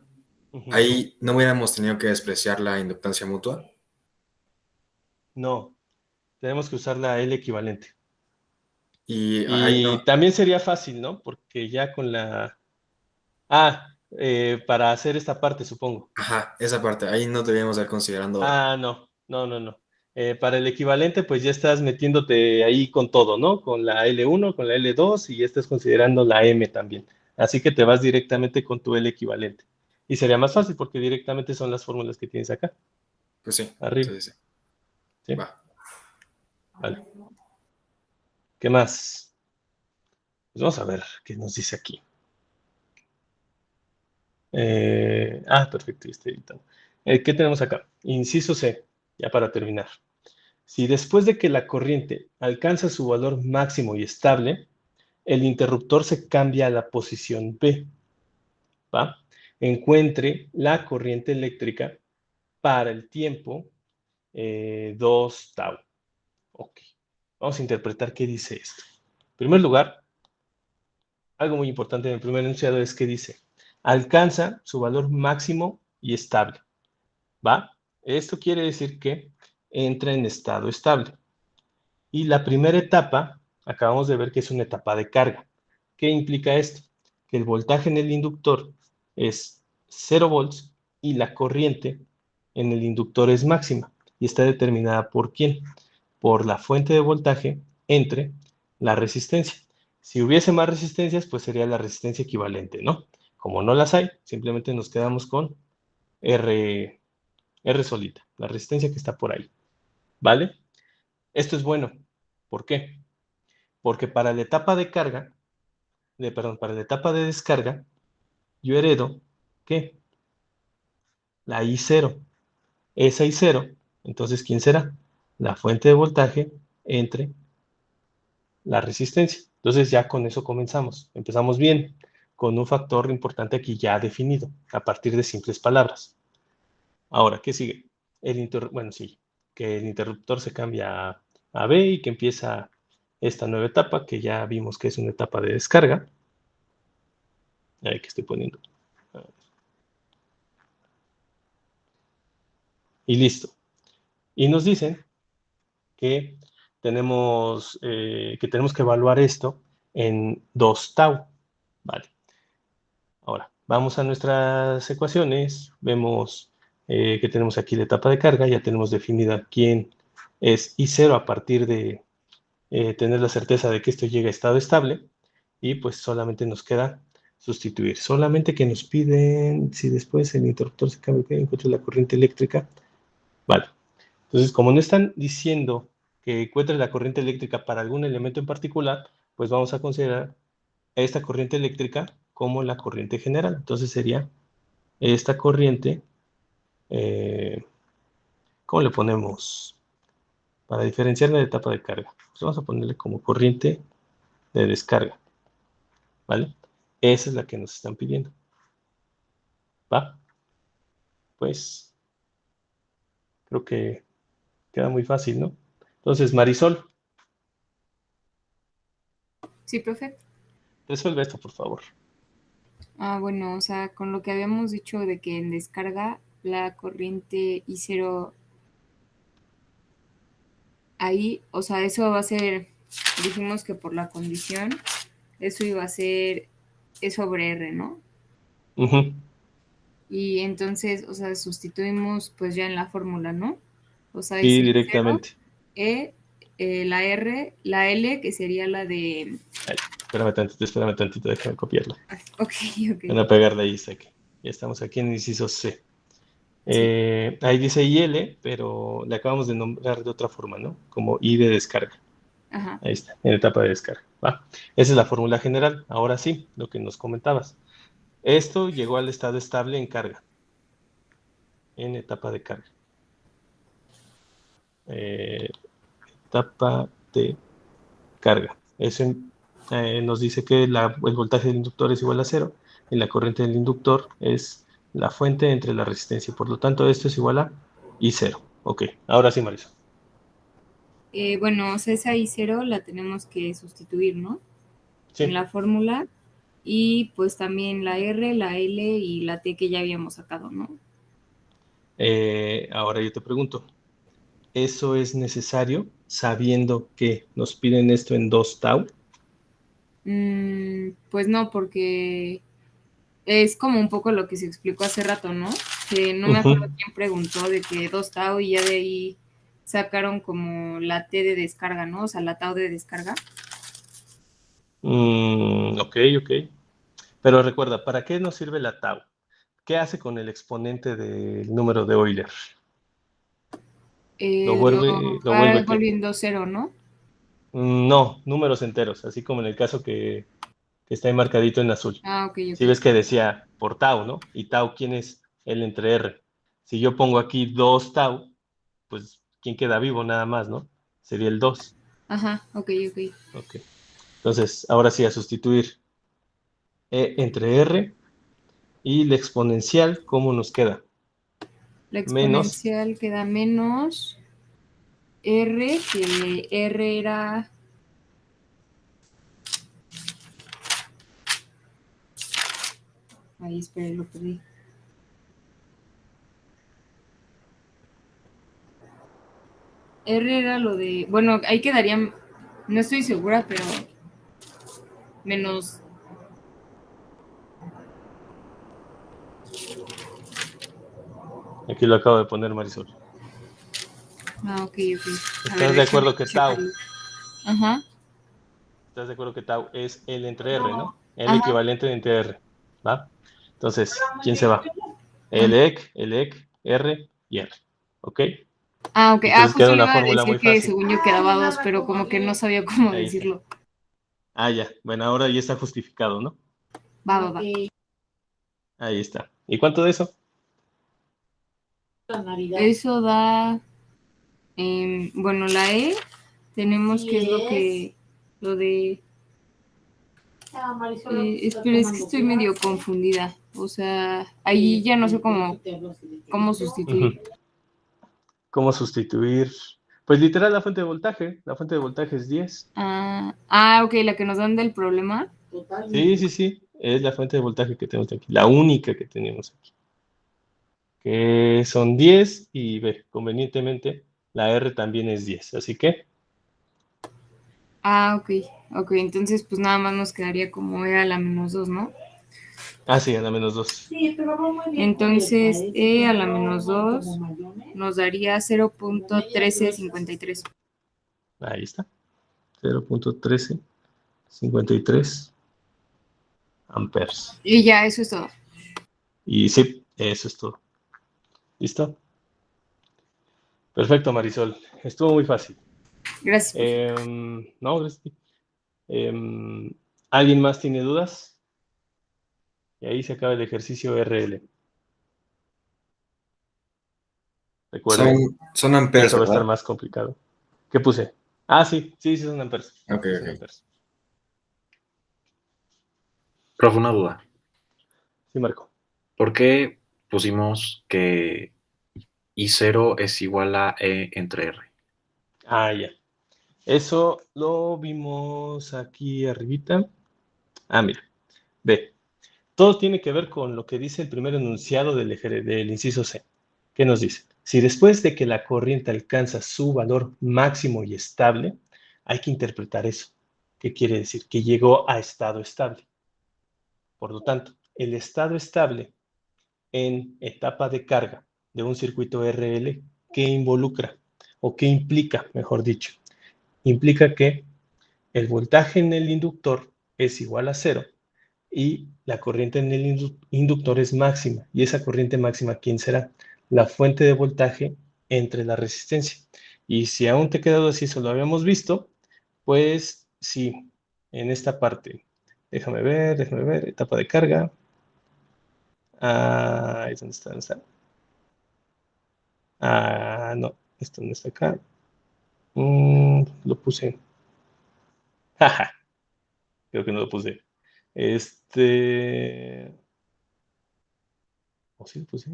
Ujú. Ahí no hubiéramos tenido que despreciar la inductancia mutua. No, tenemos que usar la L equivalente. Y ahí Y no. también sería fácil, ¿no? Porque ya con la... para hacer esta parte, supongo. Ajá, esa parte, ahí no debíamos estar considerando. No. Para el equivalente, pues ya estás metiéndote ahí con todo, ¿no? Con la L1, con la L2 y ya estás considerando la M también. Así que te vas directamente con tu L equivalente. Y sería más fácil porque directamente son las fórmulas que tienes acá, Pues sí, arriba. sí. ¿Sí? Va. Vale. ¿Qué más? Pues vamos a ver qué nos dice aquí. Perfecto, estoy editando. ¿Qué tenemos acá? Inciso C, ya para terminar. Si después de que la corriente alcanza su valor máximo y estable, el interruptor se cambia a la posición B, ¿va? Encuentre la corriente eléctrica para el tiempo 2 tau. Ok, vamos a interpretar qué dice esto. En primer lugar, algo muy importante en el primer enunciado es que dice, alcanza su valor máximo y estable, ¿va? Esto quiere decir que entra en estado estable. Y la primera etapa, acabamos de ver que es una etapa de carga. ¿Qué implica esto? Que el voltaje en el inductor es 0 volts y la corriente en el inductor es máxima. Y está determinada por ¿quién? Por la fuente de voltaje entre la resistencia. Si hubiese más resistencias, pues sería la resistencia equivalente, ¿no? Como no las hay, simplemente nos quedamos con R solita, la resistencia que está por ahí, ¿vale? Esto es bueno. ¿Por qué? Porque para la etapa de carga, para la etapa de descarga, yo heredo, ¿qué? La I0. Esa I0, entonces, ¿quién será? La fuente de voltaje entre la resistencia. Entonces, ya con eso comenzamos. Empezamos bien, con un factor importante aquí ya definido, a partir de simples palabras. Ahora, ¿qué sigue? Que el interruptor se cambia a B y que empieza esta nueva etapa, que ya vimos que es una etapa de descarga. Ahí que estoy poniendo. Y listo. Y nos dicen que tenemos que evaluar esto en 2 tau. Vale. Ahora, vamos a nuestras ecuaciones. Vemos que tenemos aquí la etapa de carga. Ya tenemos definida quién es I0 a partir de tener la certeza de que esto llega a estado estable. Y pues solamente nos queda sustituir. Solamente que nos piden si después el interruptor se cambia, que encuentre la corriente eléctrica. Vale. Entonces, como no están diciendo que encuentre la corriente eléctrica para algún elemento en particular, pues vamos a considerar esta corriente eléctrica como la corriente general. Entonces sería esta corriente, ¿cómo le ponemos? Para diferenciar la etapa de carga. Pues vamos a ponerle como corriente de descarga, ¿vale? Esa es la que nos están pidiendo. ¿Va? Pues creo que queda muy fácil, ¿no? Entonces, Marisol, Sí, profe. resuelve esto, por favor. Bueno, o sea, con lo que habíamos dicho de que en descarga la corriente I0 ahí, o sea, eso va a ser, dijimos que por la condición, eso iba a ser E sobre R, ¿no? Uh-huh. Y entonces, o sea, sustituimos pues ya en la fórmula, ¿no? O sea, Sí, es directamente. la R, la L, que sería la de... Ay, espérame tantito, déjame copiarla. Ok. Van a pegarle ahí, saque. Ya estamos aquí en el inciso C. Sí. Ahí dice IL, pero le acabamos de nombrar de otra forma, ¿no? Como I de descarga. Ajá. Ahí está, en etapa de descarga. ¿Va? Esa es la fórmula general. Ahora sí, lo que nos comentabas. Esto llegó al estado estable en carga. En etapa de carga. Etapa de carga. Eso nos dice que el voltaje del inductor es igual a 0 y la corriente del inductor es la fuente entre la resistencia. Por lo tanto, esto es igual a I0. Ok, ahora sí, Marisol. Bueno, o sea, esa I0 la tenemos que sustituir, ¿no? Sí. En la fórmula. Y pues también la R, la L y la T que ya habíamos sacado, ¿no? Ahora yo te pregunto, ¿eso es necesario sabiendo que nos piden esto en 2 tau? Pues no, porque es como un poco lo que se explicó hace rato, ¿no? Que no me acuerdo quién preguntó de que 2 tau y ya de ahí sacaron como la T de descarga, ¿no? O sea, la tau de descarga. Ok. Pero recuerda, ¿para qué nos sirve la tau? ¿Qué hace con el exponente del número de Euler? Lo vuelve Va ¿qué? volviendo 0, ¿no? No, números enteros, así como en el caso que está ahí marcadito en azul. Ah, ok. Si ves que decía por tau, ¿no? Y tau, ¿quién es? L entre R. Si yo pongo aquí 2 tau, pues, ¿quién queda vivo? Nada más, ¿no? Sería el 2. Ajá, ok. Ok. Entonces, ahora sí, a sustituir E entre R y la exponencial, ¿cómo nos queda? La Menos, exponencial queda menos R, que R era... Ahí, espere, lo perdí. R era lo de... Bueno, ahí quedaría... No estoy segura, pero... Menos... aquí lo acabo de poner, Marisol. Ah, ok. ¿Estás de acuerdo que tau? Ajá. ¿Estás de acuerdo que tau es L entre R, ¿no? L Ajá. equivalente entre R, ¿va? Entonces, ¿quién se va? LEC, R y R, ¿ok? Ah, ok. Entonces queda Justo le una iba a fórmula decir muy que fácil. según yo quedaba 2, pero como que no sabía cómo Ahí está. decirlo. Ya. Bueno, ahora ya está justificado, ¿no? Va. Ahí está. ¿Y cuánto de eso? Eso da... bueno, la E tenemos que es lo que... Lo de... espera, es que estoy medio confundida. O sea, ahí ya no sé cómo sustituir. ¿Cómo sustituir? Pues literal la fuente de voltaje. La fuente de voltaje es 10. Ok, la que nos dan del problema. Sí. Es la fuente de voltaje que tenemos aquí. La única que tenemos aquí. Que son 10 y ve, convenientemente, la R también es 10. Así que... Ok, entonces pues nada más nos quedaría como E a la menos 2, ¿no? Sí, a la menos 2. Entonces E a la menos 2 nos daría 0.1353. Ahí está. 0.1353 amperes. Y ya, eso es todo. Y sí, eso es todo. ¿Listo? Perfecto, Marisol. Estuvo muy fácil. Gracias, profe. No, gracias. ¿Alguien más tiene dudas? Y ahí se acaba el ejercicio RL. Recuerden, Son amperes, eso va a estar ¿verdad? más complicado. ¿Qué puse? Sí, son amperes. Ok. Son amperes. Profe, una duda. Sí, Marco. ¿Por qué pusimos que I0 es igual a E entre R? Ya. Eso lo vimos aquí arribita. Mira. Ve. Todo tiene que ver con lo que dice el primer enunciado del inciso C. ¿Qué nos dice? Si después de que la corriente alcanza su valor máximo y estable, hay que interpretar eso. ¿Qué quiere decir? Que llegó a estado estable. Por lo tanto, el estado estable en etapa de carga de un circuito RL, ¿qué involucra? O ¿qué implica, mejor dicho? Implica que el voltaje en el inductor es igual a 0 y la corriente en el inductor es máxima. ¿Y esa corriente máxima quién será? La fuente de voltaje entre la resistencia. Y si aún te queda duda si eso lo habíamos visto, pues sí, en esta parte. Déjame ver, etapa de carga. ¿Dónde está? No, esto no está acá. Lo puse. Jaja, creo que no lo puse. ¿O sí lo puse?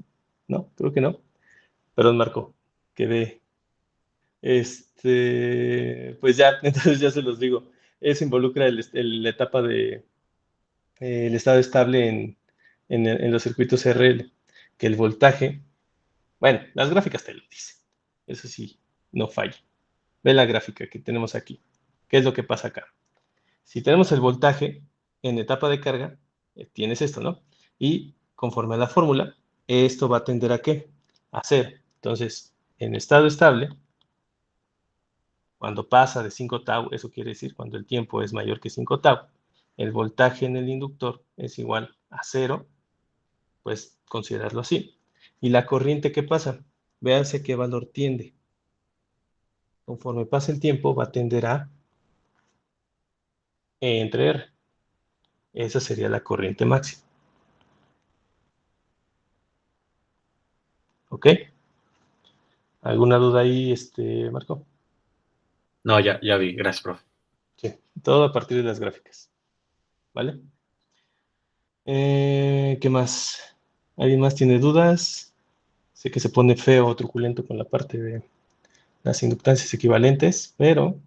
No, creo que no. Perdón, Marco, quedé. Pues ya, entonces ya se los digo. Eso involucra la etapa de el estado estable en los circuitos RL, que el voltaje, bueno, las gráficas te lo dicen. Eso sí, no falla. Ve la gráfica que tenemos aquí. ¿Qué es lo que pasa acá? Si tenemos el voltaje en etapa de carga, tienes esto, ¿no? Y conforme a la fórmula, esto va a tender ¿a qué? A 0. Entonces, en estado estable, cuando pasa de 5 tau, eso quiere decir cuando el tiempo es mayor que 5 tau, el voltaje en el inductor es igual a 0, pues considerarlo así. ¿Y la corriente qué pasa? Véanse qué valor tiende. Conforme pasa el tiempo, va a tender a E entre R. Esa sería la corriente máxima. ¿Ok? ¿Alguna duda ahí, Marco? No, ya vi. Gracias, profe. Sí, todo a partir de las gráficas. ¿Vale? ¿Qué más? ¿Alguien más tiene dudas? Sé que se pone feo o truculento con la parte de las inductancias equivalentes, pero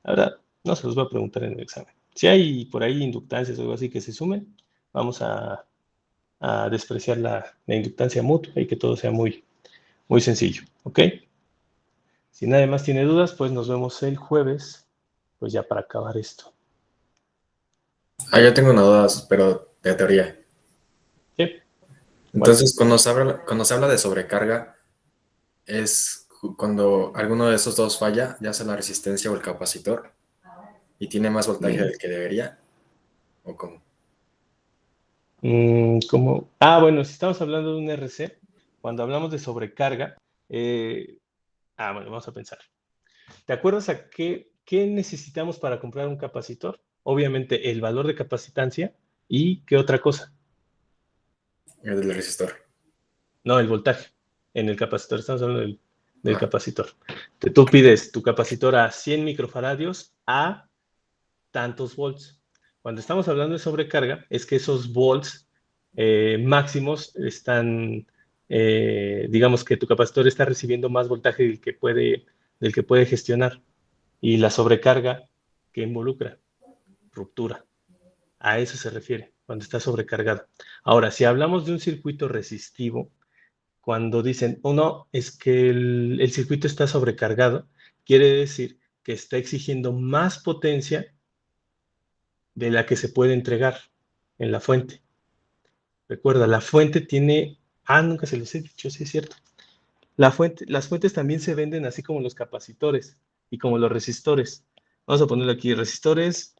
ahora no se los voy a preguntar en el examen. Si hay por ahí inductancias o algo así que se sumen, vamos a despreciar la inductancia mutua y que todo sea muy, muy sencillo. ¿Ok? Si nadie más tiene dudas, pues nos vemos el jueves, pues ya para acabar esto. Yo tengo una duda, pero de teoría. ¿Sí? Entonces, cuando se habla de sobrecarga, es cuando alguno de esos dos falla, ya sea la resistencia o el capacitor, y tiene más voltaje del que debería, ¿o cómo? ¿Cómo? Bueno, si estamos hablando de un RC, cuando hablamos de sobrecarga, bueno, vamos a pensar. ¿Te acuerdas a qué necesitamos para comprar un capacitor? Obviamente el valor de capacitancia y ¿qué otra cosa? El del resistor. No, el voltaje en el capacitor. Estamos hablando del Ah. capacitor. Tú pides tu capacitor a 100 microfaradios a tantos volts. Cuando estamos hablando de sobrecarga, es que esos volts máximos están, digamos que tu capacitor está recibiendo más voltaje del que puede gestionar. Y la sobrecarga que involucra ruptura. A eso se refiere cuando está sobrecargado. Ahora, si hablamos de un circuito resistivo, cuando dicen, no, es que el circuito está sobrecargado, quiere decir que está exigiendo más potencia de la que se puede entregar en la fuente. Recuerda, la fuente tiene, nunca se los he dicho, sí es cierto. Las fuentes también se venden así como los capacitores y como los resistores. Vamos a ponerlo aquí, resistores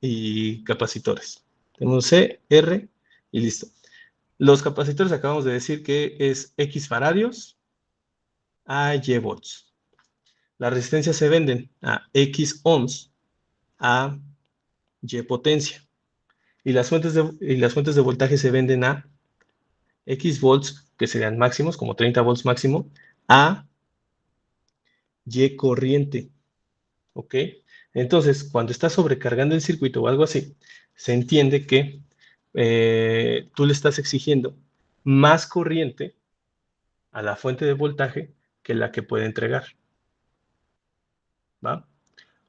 y capacitores. Tenemos C, R y listo. Los capacitores acabamos de decir que es X faradios a Y volts. Las resistencias se venden a X ohms a Y potencia. Y las fuentes de voltaje se venden a X volts, que serían máximos, como 30 volts máximo, a Y corriente. ¿Ok? Entonces, cuando está sobrecargando el circuito o algo así, se entiende que tú le estás exigiendo más corriente a la fuente de voltaje que la que puede entregar. ¿Va?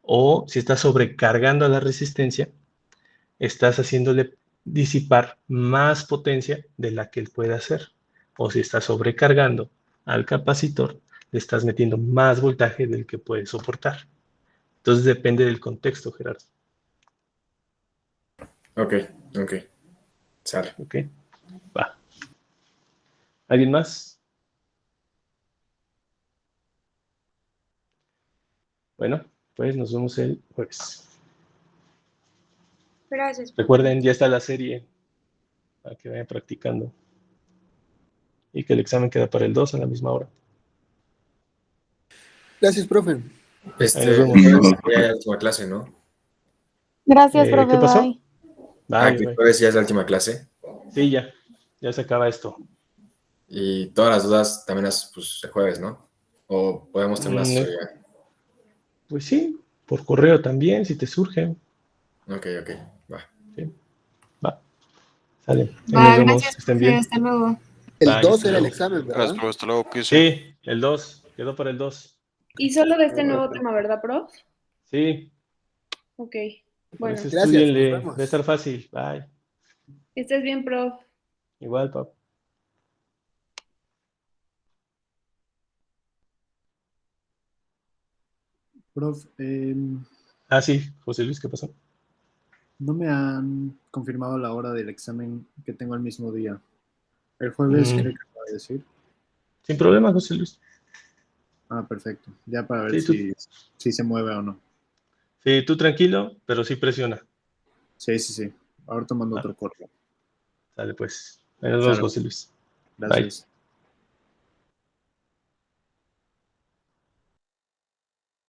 O si estás sobrecargando a la resistencia, estás haciéndole disipar más potencia de la que él puede hacer. O si estás sobrecargando al capacitor, le estás metiendo más voltaje del que puede soportar. Entonces depende del contexto, Gerardo. Ok. Sale. ¿Ok? Va. ¿Alguien más? Bueno, pues nos vemos el jueves. Gracias, profe. Recuerden, ya está la serie para que vayan practicando. Y que el examen queda para el 2 a la misma hora. Gracias, profe. Ahí nos vemos. Jueves ya es la última clase, ¿no? Gracias, profe. ¿Qué pasó? Bye. Bye, Que bye. jueves ya es la última clase. Sí, ya se acaba esto. Y todas las dudas también las, pues, el jueves, ¿no? O podemos tener las ya. Pues sí, por correo también, si te surge. Ok, va. Sí, va. Sale. Ahí nos Va, vemos. gracias, Estén profe. bien. Hasta luego. El Bye, 2 hasta era el luego. examen, ¿verdad? Gracias, profe. Hasta luego. Cuídense. Sí, el 2. Quedó para el 2. Y solo de este nuevo tema, ¿verdad, prof? Sí, Ok. por Bueno, eso Gracias, nos estudienle. vemos. Va a estar fácil. Bye. que estés bien, prof. Igual, papá. Prof, Ah, sí, José Luis, ¿qué pasó? No me han confirmado la hora del examen que tengo el mismo día. El jueves, creo que va a decir. Sin problema, José Luis. Ah, perfecto. Ya para ver Sí, si se mueve o no. Sí, tú tranquilo, pero sí presiona. Sí. Ahora tomando Ah, otro correo. Dale, pues. Ahí nos vemos, José Luis. Bye. Gracias.